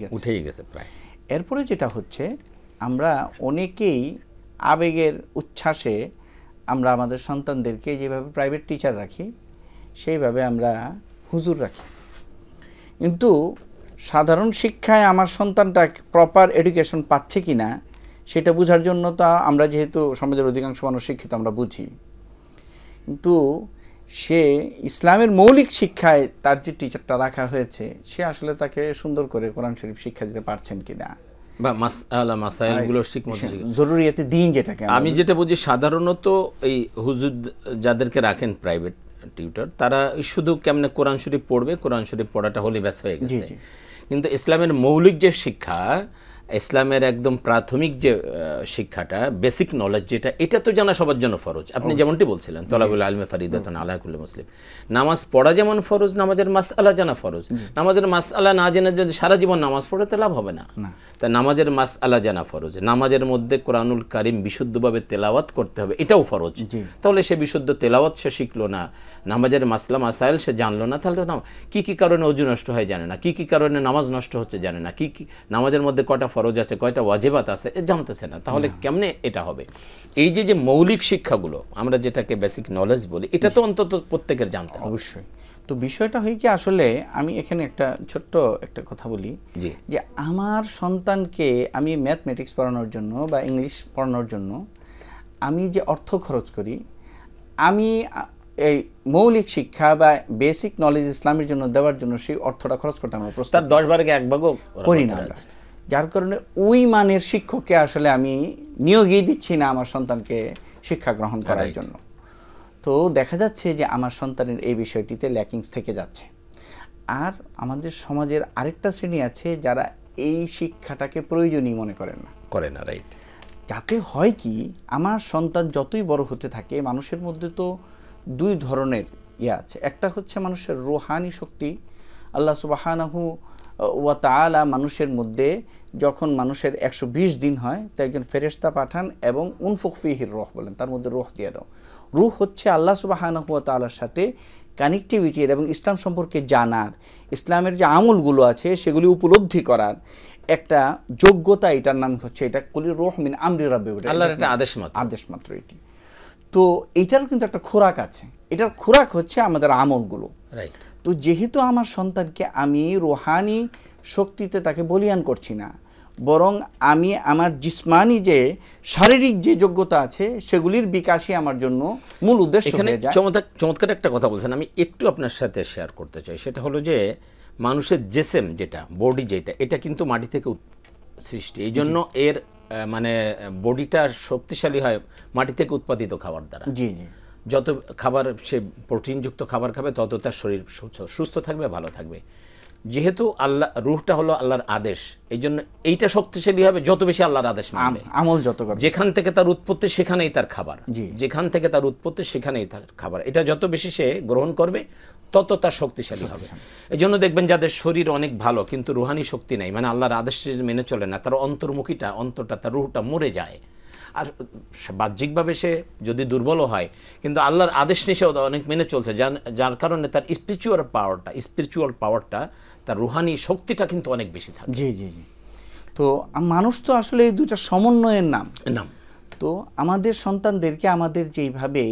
গেছে প্রায়। এরপরে যেটা হচ্ছে আমরা অনেকেই আবেগের উচ্ছ্বাসে আমরা আমাদের সন্তানদেরকে যেভাবে প্রাইভেট টিচার রাখি সেইভাবে আমরা হুজুর রাখি, কিন্তু সাধারণ শিক্ষায় আমার সন্তানটা প্রপার এডুকেশন পাচ্ছে কি না সেটা বোঝার জন্য তা আমরা যেহেতু সমাজের অধিকাংশ মানুষ শিক্ষিত আমরা বুঝি, কিন্তু সে ইসলামের মৌলিক শিক্ষায় তার যে টিচারটা রাখা হয়েছে সে আসলে তাকে সুন্দর করে কোরআন শরীফ শিক্ষা দিতে পারছেন কিনা বা মাসআলা মাসাইলগুলো ঠিকমতো জরুরিয়াতে দিন যেটাকে আমি যেটা বুঝি সাধারণত এই হুজুর যাদেরকে রাখেন প্রাইভেট টিউটর তারা শুধু কেমনে কোরআন শরীফ পড়বে, কোরআন শরীফ পড়াটা হলে ব্যাস হয়ে গেছে। কিন্তু ইসলামের মৌলিক যে শিক্ষা ইসলামের একদম প্রাথমিক যে শিক্ষাটা, বেসিক নলেজ যেটা, এটা তো জানা সবার জন্য ফরজ। আপনি যেমনটি বলছিলেন, তলাবুল ইলমি ফরিদাতুন আলা কুল্লি মুসলিম। নামাজ পড়া যেমন ফরজ, নামাজের মাসআলা জানা ফরজ। নামাজের মাসআলা না জেনে যদি সারা জীবন নামাজ পড়ে তো লাভ হবে না। তাই নামাজের মাসআলা জানা ফরজ। নামাজের মধ্যে কোরআনুল কারীম বিশুদ্ধভাবে তেলাওয়াত করতে হবে, এটাও ফরজ। তাহলে সে বিশুদ্ধ তেলাওয়াত সে শিখলো না, নামাজের মাসলা মাসাইল সে জানলো না, তাহলে তো কি কি কারণে ওযু নষ্ট হয় জানে না, কি কি কারণে নামাজ নষ্ট হচ্ছে জানে না, কি কি নামাজের মধ্যে কয়টা ফরজ আছে, কয়টা ওয়াজিবাত আছে জানতেছে না, তাহলে কেমনে এটা হবে? এই যে যে মৌলিক শিক্ষাগুলো আমরা যেটাকে বেসিক নলেজ বলি, এটা তো অন্তত প্রত্যেকের জানতে হবে। অবশ্যই। তো বিষয়টা হয় কি, আসলে আমি এখানে একটা ছোট্ট একটা কথা বলি যে আমার সন্তানকে আমি ম্যাথমেটিক্স পড়ানোর জন্য বা ইংলিশ পড়ানোর জন্য আমি যে অর্থ খরচ করি, আমি এই মৌলিক শিক্ষা বা বেসিক নলেজ ইসলামের জন্য দেওয়ার জন্য সেই অর্থটা খরচ করতে আমরা প্রস্তুত 10 ভাগে 1 ভাগও করি না, যার কারণে ওই মানের শিক্ষককে আসলে আমি নিয়োগই দিচ্ছি না আমার সন্তানকে শিক্ষা গ্রহণ করার জন্য। তো দেখা যাচ্ছে যে আমার সন্তানের এই বিষয়টিতে ল্যাকিংস থেকে যাচ্ছে। আর আমাদের সমাজের আরেকটা শ্রেণী আছে যারা এই শিক্ষাটাকে প্রয়োজনীয় মনে করে না, রাইট। যাতে হয় কি, আমার সন্তান যতই বড় হতে থাকে, মানুষের মধ্যে তো দুই ধরনের আছে। একটা হচ্ছে মানুষের রুহানি শক্তি। আল্লাহ সুবহানাহু ওয়া তাআলা মানুষের মধ্যে যখন মানুষের 120 দিন হয় তো একজন ফেরেশতা পাঠান এবং উনফুখ ফীহির রূহ বলেন, তার মধ্যে রূহ দিয়ে দাও। রূহ হচ্ছে আল্লাহ সুবহানাহু ওয়া তাআলার সাথে কানেক্টিভিটির এবং ইসলাম সম্পর্কে জানার, ইসলামের যে আমলগুলো আছে সেগুলি উপলব্ধি করার একটা যোগ্যতা। এটার নাম হচ্ছে, এটা কুলি রূহ মিন আমরি রাব্বি, আল্লাহর একটা আদেশ মাত্র এটি। তো এইটারও কিন্তু একটা খোরাক আছে, এটার খোরাক হচ্ছে আমাদের আমলগুলো। তো যেহেতু আমার সন্তানকে আমি রুহানি শক্তিতে তাকে বলিয়ান করছি না, বরং আমি আমার জিসমানি যে শারীরিক যে যোগ্যতা আছে সেগুলির বিকাশই আমার জন্য মূল উদ্দেশ্য হয়ে যায়। চমৎকার একটা কথা বলছেন, আমি একটু আপনার সাথে শেয়ার করতে চাই। সেটা হলো যে মানুষের জেসেম যেটা, বডি যেটা, এটা কিন্তু মাটি থেকে সৃষ্টি। এই জন্য এর মানে বডিটা শক্তিশালী হয় মাটি থেকে উৎপাদিত খাবার দ্বারা। জি জি। যত খাবার সে প্রোটিনযুক্ত খাবার খাবে তত তার শরীর সুস্থ থাকবে, ভালো থাকবে। যেহেতু আল্লাহ রূহটা হলো আল্লাহর আদেশ, এই জন্য এইটা শক্তিশালী হবে যত বেশি আল্লাহর আদেশ মানবে, আমল যত করবে। যেখান থেকে তার উৎপত্তি সেখানেই তার খাবার, যেখান থেকে তার উৎপত্তি সেখানেই তার খাবার। এটা যত বেশি সে গ্রহণ করবে তত তার শক্তিশালী হবে। এই জন্য দেখবেন যাদের শরীর অনেক ভালো কিন্তু রুহানি শক্তি নাই, মানে আল্লাহর আদেশ মেনে চলে না, তার অন্তরটা তার রূহটা মরে যায়। আর বাহ্যিকভাবে সে যদি দুর্বলও হয় কিন্তু আল্লাহর আদেশ নিষেধ অনেক মেনে চলছে, যার কারণে তার স্পিরিচুয়াল পাওয়ারটা তার রুহানি শক্তিটা কিন্তু অনেক বেশি থাকে। জি জি জি। তো মানুষ তো আসলে এই দুইটা সমন্বয়ের নাম। তো আমাদের সন্তানদেরকে আমাদের যেইভাবে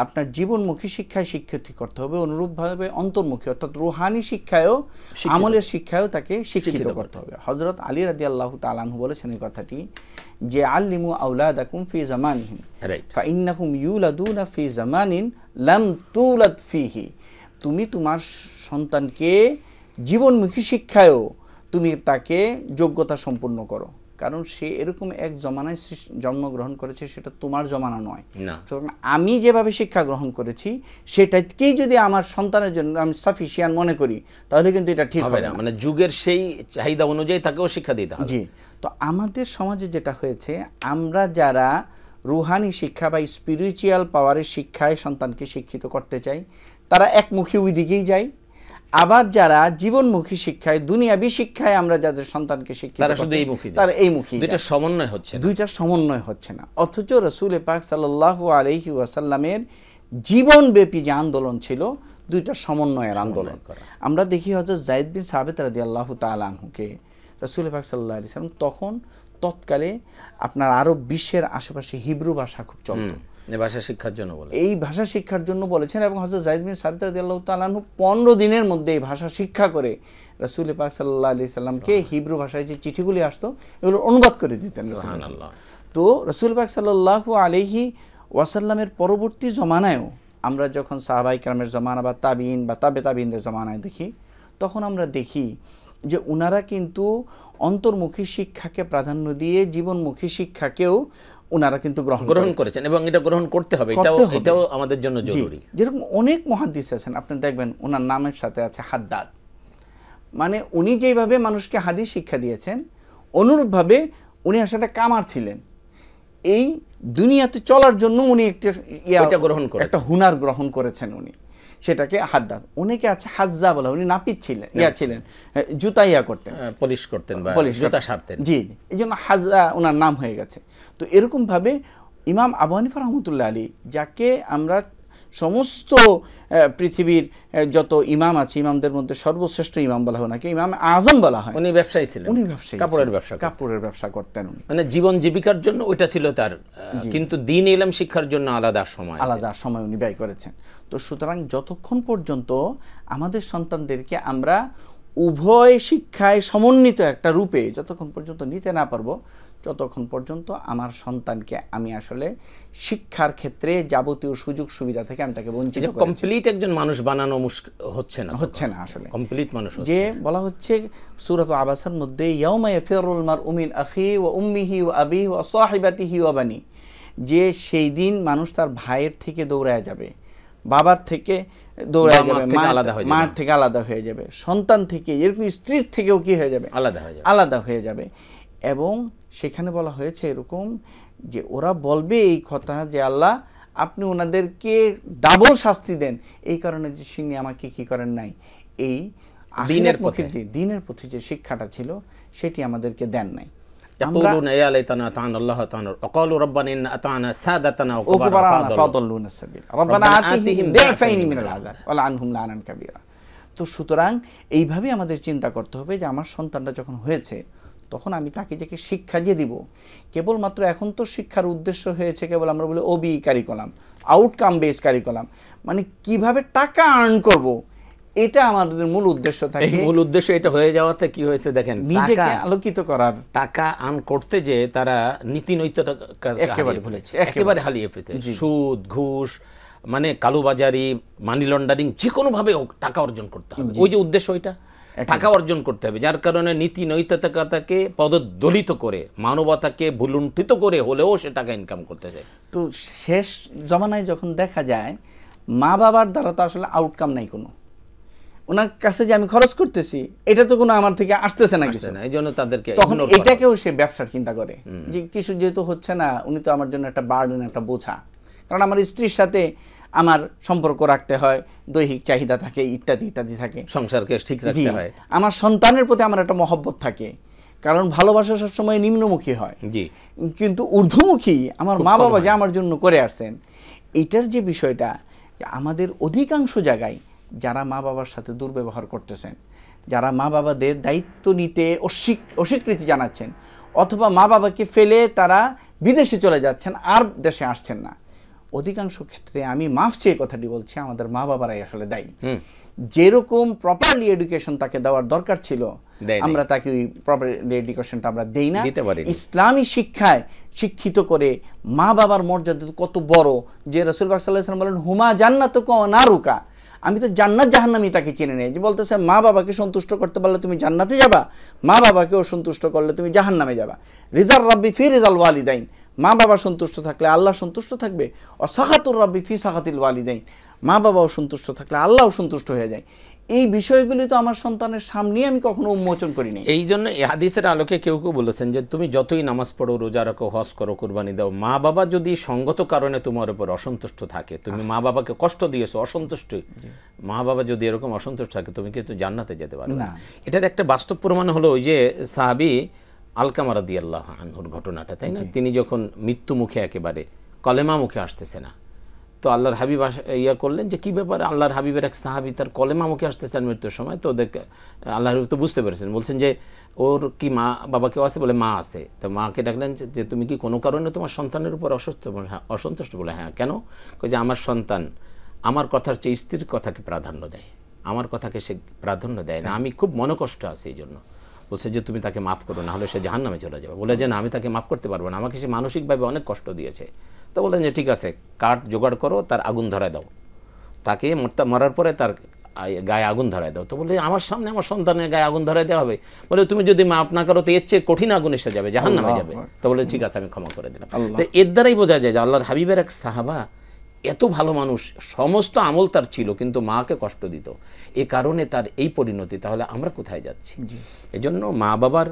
আপনার জীবনমুখী শিক্ষায় শিক্ষিত করতে হবে, অনুরূপভাবে অন্তর্মুখী অর্থাৎ রুহানি শিক্ষায়ও, আমলের শিক্ষায়ও তাকে শিক্ষিত করতে হবে। হযরত আলী রাদিয়াল্লাহু তাআলা আনহু বলেছেন এই কথাটি যে আল্লিমু আওলাদাকুম ফি জামানিহিম ফাইন্নাহুম ইউলাদুনা ফি জামানিন লাম তুলাদ ফিহি। তুমি তোমার সন্তানকে জীবনমুখী শিক্ষায়ও তুমি তাকে যোগ্যতা সম্পূর্ণ করো, কারণ সে এরকম এক জমানায় জন্মগ্রহণ করেছে, সেটা তোমার জমানা নয়। আমি যেভাবে শিক্ষা গ্রহণ করেছি সেটাকেই যদি আমার সন্তানের জন্য আমি সাফিসিয়েন্ট মনে করি তাহলে কিন্তু এটা ঠিক হবে না, মানে যুগের সেই চাহিদা অনুযায়ী তাকেও শিক্ষা দিতে হবে। জি। তো আমাদের সমাজে যেটা হয়েছে, আমরা যারা রুহানি শিক্ষা বা স্পিরিচুয়াল পাওয়ারের শিক্ষায় সন্তানকে শিক্ষিত করতে চাই তারা একমুখী ওই দিকেই যাই, আবার যারা জীবনমুখী শিক্ষায়, দুনিয়াবী শিক্ষায় আমরা যাদের সন্তানকে শিক্ষিত তারা এই মুখী। দুইটার সমন্বয় হচ্ছে না। অথচ রাসূল পাক সাল্লাল্লাহু আলাইহি ওয়াসাল্লামের জীবনব্যাপী যে আন্দোলন ছিল দুইটার সমন্বয়ের আন্দোলন। আমরা দেখি হযরত যায়েদ বিন সাবিত রাদিয়াল্লাহু তাআলা আনহুকে রাসূল পাক সাল্লাল্লাহু আলাইহি ওয়াসাল্লাম তৎকালে আপনার আরব বিশ্বের আশেপাশে হিব্রু ভাষা খুব চলত, এই ভাষা শিক্ষার জন্য বলে, এই ভাষা শিক্ষার জন্য বলেছেন। এবং হযরত যায়েদ বিন সাবিত রাদিয়াল্লাহু তাআলা আনহু 15 দিনের মধ্যে এই ভাষা শিক্ষা করে রাসূল পাক সাল্লাল্লাহু আলাইহি সাল্লামকে হিব্রু ভাষায় যে চিঠিগুলি আসতো এগুলো অনুবাদ করে দিতেন। সুবহানাল্লাহ। তো রাসূল পাক সাল্লাল্লাহু আলাইহি ওয়াসাল্লামের পরবর্তী জমানায়ও আমরা যখন সাহাবায়ে কেরামের জমানা বা তাবিঈন বা তাবিঈনদের জমানায় দেখি, তখন আমরা দেখি যে উনারা কিন্তু অন্তর্মুখী শিক্ষাকে প্রাধান্য দিয়ে জীবনমুখী শিক্ষাকেও উনারা কিন্তু গ্রহণ করেছেন এবং এটা গ্রহণ করতে হবে, এটাও আমাদের জন্য জরুরি। যেরকম অনেক মুহাদ্দিস আছেন, আপনি দেখবেন ওনার নামের সাথে আছে হাদ্দাদ, মানে উনি যেভাবে মানুষকে হাদিস শিক্ষা দিয়েছেন অনুরূপভাবে উনি আসলে কামার ছিলেন, এই দুনিয়াতে চলার জন্য উনি একটা হুনার গ্রহণ করেছেন উনি, সেটাকে হাদ্দাদ। অনেকে আছে হাজ্জা বলা, উনি নাপিত ছিলেন, ছিলেন, জুতা করতেন, পলিশ করতেন বা জুতা সারতেন, জি, এই জন্য হাজ্জা ওনার নাম হয়ে গেছে। তো এরকম ভাবে ইমাম আবু হানিফা রহমতুল্লাহ আলী, যাকে আমরা সমস্ত পৃথিবীর যত ইমাম আছে ইমামদের মধ্যে সর্বশ্রেষ্ঠ ইমাম বলা হয়, নাকি ইমাম আজম বলা হয়, উনি ব্যবসায়ী ছিলেন, উনি ব্যবসায়ী, কাপড়ের ব্যবসা করতেন উনি, মানে জীবন জীবিকার জন্য ওইটা ছিল তার, কিন্তু দ্বীন ইলম শিক্ষার জন্য আলাদা সময় উনি ব্যয় করেছেন। তো সুতরাং যতক্ষণ পর্যন্ত আমাদের সন্তানদেরকে আমরা উভয় শিক্ষায় সমন্বিত একটা রূপে যতক্ষণ পর্যন্ত নিতে না পারবো, ততক্ষণ পর্যন্ত আমার সন্তানকে আমি আসলে শিক্ষার ক্ষেত্রে যাবতীয় সুযোগ সুবিধা থেকে আমি তাকে বঞ্চিত করছি। কমপ্লিট একজন মানুষ বানানো হচ্ছে না আসলে কমপ্লিট মানুষ, যে বলা হচ্ছে সূরাত আবাসার মধ্যে, ইয়াউমা ইয়াফিরুল মারউ মিন আখি ওয়া উম্মিহি ওয়া আবিহি ওয়া সাহিবাতিহি ওয়া বানি, যে সেই দিন মানুষ তার ভাইয়ের থেকে দৌড়ায় যাবে, বাবার থেকে দৌড়ায় যাবে, মার থেকে আলাদা হয়ে যাবে, সন্তান থেকে, এরকম স্ত্রীর থেকেও কি হয়ে যাবে, আলাদা হয়ে যাবে। এবং সেখানে বলা হয়েছে এরকম যে ওরা বলবে এই কথা যে আল্লাহ আপনি ওনাদেরকে ডাবল শাস্তি দেন, এই কারণে যে সিংহে আমাকে কি করেন নাই, এই দিনের প্রতি যে শিক্ষাটা ছিল সেটি আমাদেরকে দেন নাই। তো সুতরাং এইভাবে আমাদের চিন্তা করতে হবে যে আমার সন্তানটা যখন হয়েছে তখন আমি তাকে যে শিক্ষা দিয়ে দিব, কেবলমাত্র এখন তো শিক্ষার উদ্দেশ্য হয়েছে কেবল আমরা বলি OB curriculum, outcome base curriculum, মানে কিভাবে টাকা আর্ন করব, এটা আমাদের মূল উদ্দেশ্য থাকে। মূল উদ্দেশ্য এটা হয়ে যাওয়াতে কি হয়েছে দেখেন, নিজেকে আলোকিত করার, টাকা আর্ন করতে যে তারা নীতি নৈতিকতা একেবারে ভুলেছে, একেবারে হারিয়ে ফেলেছে। সুদ, ঘুষ, মানে কালোবাজারি, মানি লন্ডারিং, যে কোনো ভাবে টাকা অর্জন করতে হবে, ওই যে উদ্দেশ্য ওইটা টাকা অর্জন করতে হবে, যার কারণে নীতি নৈতিকতাকে পদদলিত করে মানবতাকে ভুলুণ্ঠিত করে হলেও সে টাকা ইনকাম করতে চায়। তো শেষ জমানায় যখন দেখা যায় মা বাবার দ্বারা তো আসলে আউটকাম নাই কোনো, ওনার কাছে যে আমি খরচ করতেছি এটা তো কোনো আমার থেকে আসতেছে না কিছু, এই জন্য তাদেরকে তখন এটাকেও সে ব্যবসার চিন্তা করে যে কিছু যেহেতু হচ্ছে না, উনি তো আমার জন্য একটা বার্ডেন, একটা বোঝা, কারণ আমার স্ত্রীর সাথে আমার সম্পর্ক রাখতে হয়, দৈহিক চাহিদা থাকে, ইত্যাদি ইত্যাদি থাকে, সংসারকে ঠিক রাখতে হয়, আমার সন্তানের প্রতি আমার একটা মহব্বত থাকে, কারণ ভালোবাসা সবসময় নিম্নমুখী হয়, কিন্তু ঊর্ধ্বমুখী আমার মা বাবা যে আমার জন্য করে আসছেন, এটার যে বিষয়টা আমাদের অধিকাংশ জায়গায় যারা মা বাবার সাথে দুর্ব্যবহার করতেছেন, যারা মা বাবাদের দায়িত্ব নিতে অস্বীকৃতি জানাচ্ছেন, অথবা মা বাবাকে ফেলে তারা বিদেশে চলে যাচ্ছেন আর দেশে আসছেন না, অধিকাংশ ক্ষেত্রে আমি মাফ চেয়ে কথাটি বলছি, আমাদের মা বাবারাই আসলে দায়ী। যেরকম প্রপারলি এডুকেশন তাকে দেওয়ার দরকার ছিল আমরা তাকে ওই প্রপারলি এডুকেশনটা আমরা দেই না। ইসলামী শিক্ষায় শিক্ষিত করে মা বাবার মর্যাদা কত বড়, যে রাসূল পাক সাল্লাল্লাহু আলাইহি ওয়াসাল্লাম বলেন হুমা জান্নাতুকা ওয়া নারুকা, আমি তো জান্নাত জাহান্নামী তাকে চিনে নেই, যে বলতেছে মা বাবাকে সন্তুষ্ট করতে পারলে তুমি জান্নাতে যাবা, মা বাবাকেও সন্তুষ্ট করলে তুমি জাহান্নামে যাবা। রিজার রাব্বি ফি রিজাল ওয়ালিদাইন, মা বাবা সন্তুষ্ট থাকলে আল্লাহ সন্তুষ্ট থাকবে, ও সাখাতুর রাব্বি ফি সাখাতিল ওয়ালিদাইন, মা বাবাও সন্তুষ্ট থাকলে আল্লাহও সন্তুষ্ট হয়ে যায়। এই বিষয়গুলি তো আমার সন্তানের সামনে আমি কখনো উন্মোচন করিনি। এই জন্য এই হাদিসের আলোকে কেউ কেউ বলেছেন যে তুমি যতই নামাজ পড়ো, রোজা রাখো, হজ করো, কুরবানি দাও, মা বাবা যদি সঙ্গত কারণে তোমার উপর অসন্তুষ্ট থাকে, তুমি মা বাবাকে কষ্ট দিয়েছো, অসন্তুষ্টই, মা বাবা যদি এরকম অসন্তুষ্ট থাকে তুমি কিন্তু জান্নাতে যেতে পারবে না। এটার একটা বাস্তব প্রমাণ হলো ওই যে সাহাবী আলকামা রাদিয়াল্লাহু আনহুর ঘটনাটা, তাই না? তিনি যখন মৃত্যু মুখে একেবারে কলেমা মুখে আসতেছে না, তো আল্লাহর হাবিব ইয়া করলেন যে কী ব্যাপারে, আল্লাহর হাবিবের এক সাহাবী তার কলেমা মুখে আসতেছেন মৃত্যুর সময়, তো ওদেরকে আল্লাহর হাবিব তো বুঝতে পেরেছেন, বলছেন যে ওর কি মা বাবা কেউ আছে, বলে মা আছে, তো মাকে ডাকলেন যে তুমি কি কোনো কারণে তোমার সন্তানের উপর অসন্তুষ্ট? বলে হ্যাঁ। কেন? যে আমার সন্তান আমার কথার চেয়ে স্ত্রীর কথাকে প্রাধান্য দেয়, আমার কথাকে সে প্রাধান্য দেয় না, আমি খুব মনোকষ্ট আছে এই জন্য। বলছে যে তুমি তাকে মাফ করো, না হলে সে জাহান্নামে চলে যাবে। বলে যে না, আমি তাকে মাফ করতে পারবো না, আমাকে সে মানসিকভাবে অনেক কষ্ট দিয়েছে। তো বললেন যে ঠিক আছে, কাঠ জোগাড় করো, তার আগুন ধরায় দাও, তাকে মরার পরে তার গায়ে আগুন ধরায় দাও। তো বলে আমার সামনে আমার সন্তানের গায়ে আগুন ধরায় দেওয়া হবে? বলে তুমি যদি মাফ না করো তো এর চেয়ে কঠিন আগুন এসে যাবে, জাহান্নামে যাবে। তো বলে ঠিক আছে, আমি ক্ষমা করে দিলাম। তো এর দ্বারাই বোঝা যায় যে আল্লাহর হাবিবের এক সাহাবা এত ভালো মানুষ, সমস্ত আমল তার ছিল, কিন্তু মাকে কষ্ট দিত, এ কারণে তার এই পরিণতি। তাহলে আমরা কোথায় যাচ্ছি? এজন্য মা বাবার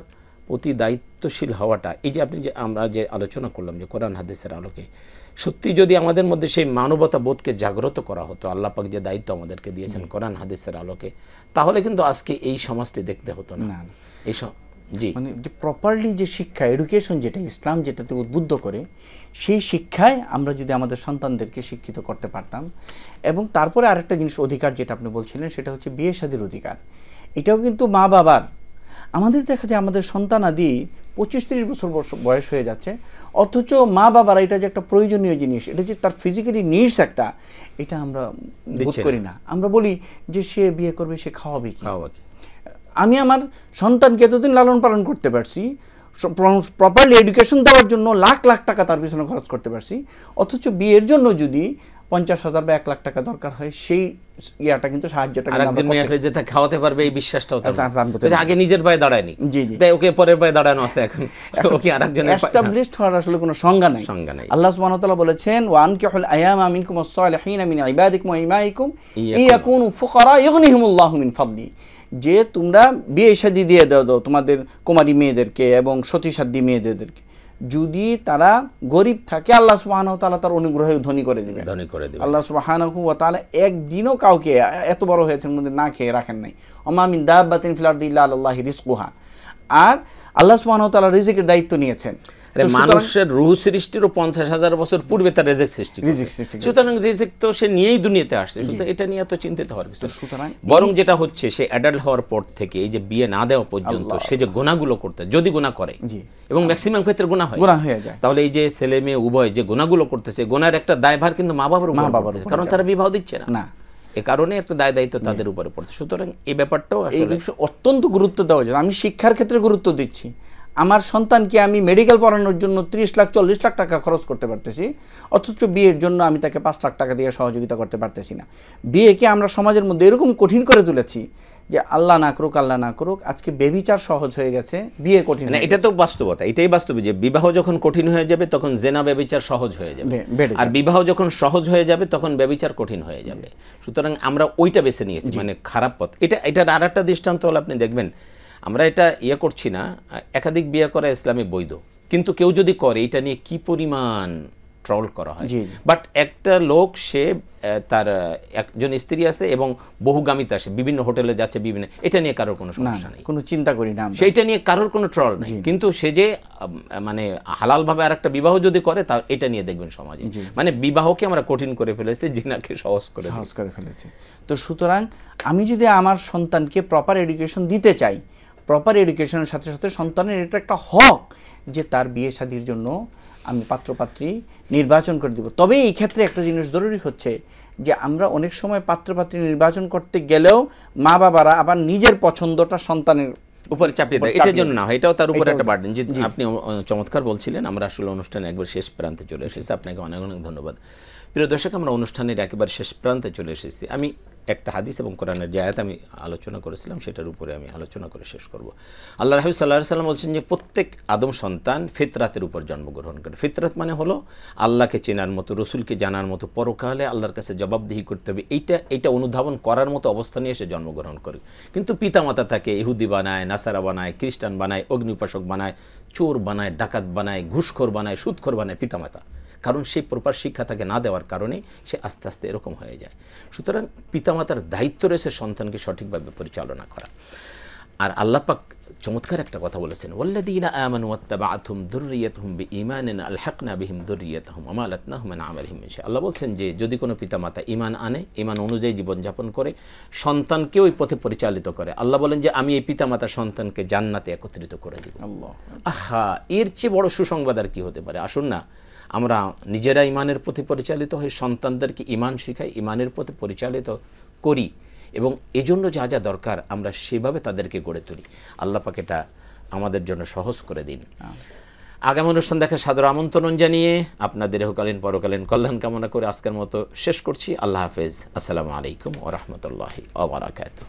প্রতি দায়িত্বশীল হওয়াটা, এই যে আপনি যে আমরা যে আলোচনা করলাম যে কোরআন হাদিসের আলোকে সত্যি যদি আমাদের মধ্যে সেই মানবতা বোধকে জাগ্রত করা হতো, আল্লাহ পাক যে দায়িত্ব আমাদেরকে দিয়েছেন কোরআন হাদিসের আলোকে, তাহলে কিন্তু আজকে এই সমাজটি দেখতে হতো না। এই জি, মানে যে প্রপারলি যে শিক্ষা, এডুকেশন, যেটা ইসলাম যেটাতে উদ্বুদ্ধ করে, সেই শিক্ষায় আমরা যদি আমাদের সন্তানদেরকে শিক্ষিত করতে পারতাম। এবং তারপরে আরেকটা জিনিস অধিকার যেটা আপনি বলছিলেন, সেটা হচ্ছে বিয়ে শাদীর অধিকার। এটাও কিন্তু মা বাবার, আমাদের দেখা যায় আমাদের সন্তানাদি 25-30 বছর বয়স হয়ে যাচ্ছে, অথচ মা বাবারা এটা যে একটা প্রয়োজনীয় জিনিস, এটা যে তার ফিজিক্যালি নিডস একটা, এটা আমরা বোধ করি না। আমরা বলি যে সে বিয়ে করবে, সে খাওয়াবে কি? আমি আমার সন্তানকে এতদিন লালন পালন করতে পারছি, প্রপারলি এডুকেশন দেওয়ার জন্য লাখ লাখ টাকা তার পিছনে খরচ করতে পারছি, অথচ বিয়ের জন্য যদি 50,000 বা 1 লাখ টাকা দরকার হয়, সেই ইয়াটা কিন্তু সাহায্যটা যেটা খাওয়াতে পারবে এই বিশ্বাসটাও আগে নিজের পায়ে দাঁড়ায়নি। জি জি, ওকে পরের পায়ে দাঁড়ানো আছে এখন, ওকে আরেকজনের এস্টাবলিশড হওয়ার আসলে কোনো সংজ্ঞা নাই। আল্লাহ সুবহানাহু ওয়া তাআলা বলেছেন, ওয়ানকিহুল আয়ামা মিনকুম আস-সালিহিনা মিন ইবাদিকুম ওয়া ইমাইকুম ইয়াকুনু ফুকারা ইগনিহিমুল্লাহু মিন ফাদলি, যে তোমরা বিয়ে শাদী দিয়ে দাও তোমাদের কুমারী মেয়েদেরকে এবং সতীসাধ্যী মেয়েদেরকে, যদি তারা গরিব থাকে আল্লাহ সুবহানাহু ওয়া তাআলা তার অনুগ্রহে ধনী করে দিবেন। আল্লাহ সুবহানাহু ওয়া তাআলা একদিনও কাউকে এত বড় হয়েছেন মধ্যে না খেয়ে রাখেন নাই। ওমা মিন দাব্বাতিন ফিল আরদি ইল্লা আলাল্লাহি রিজকুহা। আর আল্লাহ সুবহানাহু ওয়া তাআলা রিজিকের দায়িত্ব নিয়েছেন। মানুষের রূহ সৃষ্টিরও 50,000 বছর পূর্বে তার রিজিক সৃষ্টি, সুতরাং রিজিক তো সে নিয়েই দুনিয়াতে আসছে, সুতরাং এটা নিয়ে তো চিন্তিত হওয়ার কিছু। সুতরাং বরং যেটা হচ্ছে, সে অ্যাডাল্ট হওয়ার পর থেকে এই যে বিয়ে না দেওয়া পর্যন্ত সে যে গুনাহগুলো করতে, যদি গুনাহ করে, এবং ম্যাক্সিমাম ক্ষেত্রে গুনাহ হয়ে যায়, তাহলে এই যে ছেলে মেয়ে উভয় যে গুনাহগুলো করতেছে, গুনাহের একটা দায়ভার কিন্তু মা বাবার উপর, কারণ তারা বিবাহ দিচ্ছে না, এ কারণে একটা দায় দায়িত্ব তাদের উপরে পড়ছে। সুতরাং এই ব্যাপারটাও আসলে অত্যন্ত গুরুত্ব দেওয়া যায়। আমি শিক্ষার ক্ষেত্রে গুরুত্ব দিচ্ছি, আমার সন্তানকে আমি মেডিকেল পড়ানোর জন্য 30 লাখ 40 লাখ টাকা খরচ করতে পারতেছি, অথচ বিয়ের জন্য আমি তাকে 5 লাখ টাকা দিয়ে সহযোগিতা করতে পারতেছি না। বিয়েকে আমরা সমাজের মধ্যে এরকম কঠিন করে তুলেছি যে আল্লাহ না করুক আজকে বেবিচার সহজ হয়ে গেছে, বিয়ে কঠিন। এটা তো বাস্তবতা, এটাই বাস্তব যে বিবাহ যখন কঠিন হয়ে যাবে তখন জেনা বেবিচার সহজ হয়ে যাবে, আর বিবাহ যখন সহজ হয়ে যাবে তখন বেবিচার কঠিন হয়ে যাবে। সুতরাং আমরা ওইটা বেছে নিয়েছি, মানে খারাপ পথ। এটার আর একটা দৃষ্টান্ত হলো, আপনি দেখবেন আমরা এটা করছি না, একাধিক বিয়ে করা ইসলামে বৈধ, কিন্তু কেউ যদি করে এটা নিয়ে কি পরিমাণ ট্রল করা হয়। বাট একটা লোক, সে তার একজন স্ত্রী আছে এবং বহুগামিতা, আসে বিভিন্ন হোটেলে যাচ্ছে, বিভিন্ন, এটা নিয়ে কারোর কোনো সমস্যা নেই, কোনো চিন্তা করি না, সেইটা নিয়ে কারোর কোনো ট্রল নেই। কিন্তু সে যে মানে হালালভাবে আর একটা বিবাহ যদি করে, তা এটা নিয়ে দেখবেন সমাজে মানে বিবাহকে আমরা কঠিন করে ফেলেছি, জিনাকে সহজ করে ফেলেছি। তো সুতরাং আমি যদি আমার সন্তানকে প্রপার এডুকেশন দিতে চাই, প্রপার এডুকেশনের সাথে সাথে সন্তানের এটা একটা হক যে তার বিয়ে শাদীর জন্য আমি পাত্রপাত্রী নির্বাচন করে দিব। তবে এই ক্ষেত্রে একটা জিনিস জরুরি হচ্ছে যে আমরা অনেক সময় পাত্রপাত্রী নির্বাচন করতে গেলেও মা বাবারা আবার নিজের পছন্দটা সন্তানের উপরে চাপিয়ে দেয়, এটার জন্য না হয়, এটাও তার উপরে একটা বার্ডেন। যে আপনি চমৎকার বলছিলেন। আমরা আসলে অনুষ্ঠানে একবার শেষ প্রান্তে চলে এসেছি, আপনাকে অনেক অনেক ধন্যবাদ। প্রিয় দর্শক, আমরা অনুষ্ঠানের একেবারে শেষ প্রান্তে চলে এসেছি। আমি একটা হাদিস এবং কোরআনের যে আয়াত আমি আলোচনা করেছিলাম, সেটার উপরে আমি আলোচনা করে শেষ করব। আল্লাহ রাসূল সাল্লাল্লাহু আলাইহি ওয়াসাল্লাম বলছেন যে প্রত্যেক আদম সন্তান ফিতরাতের উপর জন্মগ্রহণ করে। ফিতরাত মানে হলো আল্লাহকে চেনার মতো, রসুলকে জানার মতো, পরকালে আল্লাহর কাছে জবাবদিহি করতে হবে, এইটা অনুধাবন করার মতো অবস্থা নিয়ে সে জন্মগ্রহণ করে। কিন্তু পিতামাতা তাকে ইহুদি বানায়, নাসারা বানায়, খ্রিস্টান বানায়, অগ্নি উপাসক বানায়, চোর বানায়, ডাকাত বানায়, ঘুষখোর বানায়, সুদখোর বানায় পিতামাতা, কারণ সেই প্রপার শিক্ষা তাকে না দেওয়ার কারণে সে আস্তে আস্তে এরকম হয়ে যায়। সুতরাং পিতামাতার দায়িত্ব রয়েছে সন্তানকে সঠিকভাবে পরিচালনা করা। আর আল্লাহ পাক চমৎকার একটা কথা বলেছেন, ওয়াল্লাযীনা আমানু ওয়াত্তাবা'আতহুম যুররিয়াতুহুম বিঈমানিন আলহাকনা বিহিম যুররিয়াতাহুম ওয়া মা আলাতনাহুম মিন আমালিহিম মিন শাই। আল্লাহ বলছেন যে যদি কোনো পিতামাতা ঈমান আনে, ঈমান অনুযায়ী জীবনযাপন করে, সন্তানকে ওই পথে পরিচালিত করে, আল্লাহ বলেন যে আমি এই পিতামাতা সন্তানকে জান্নাতে একত্রিত করে দিব। আল্লাহ, আহা, এর চেয়ে বড় সুসংবাদ আর কি হতে পারে? আসুন না আমরা নিজেরা ঈমানের প্রতি পরিচালিত হই, সন্তানদেরকে ঈমান শিখাই, ঈমানের প্রতি পরিচালিত করি, এবং এজন্য যা যা দরকার আমরা সেভাবে তাদেরকে গড়ে তুলি। আল্লাহ পাক এটা আমাদের জন্য সহজ করে দিন। আগামী অনুষ্ঠান দেখার সাদর আমন্ত্রণ জানিয়ে আপনাদের ইহকালীন পরকালীন কল্যাণ কামনা করে আজকের মতো শেষ করছি। আল্লাহ হাফেজ। আসসালামু আলাইকুম ওয়া রাহমাতুল্লাহি ওয়া বারাকাতুহু।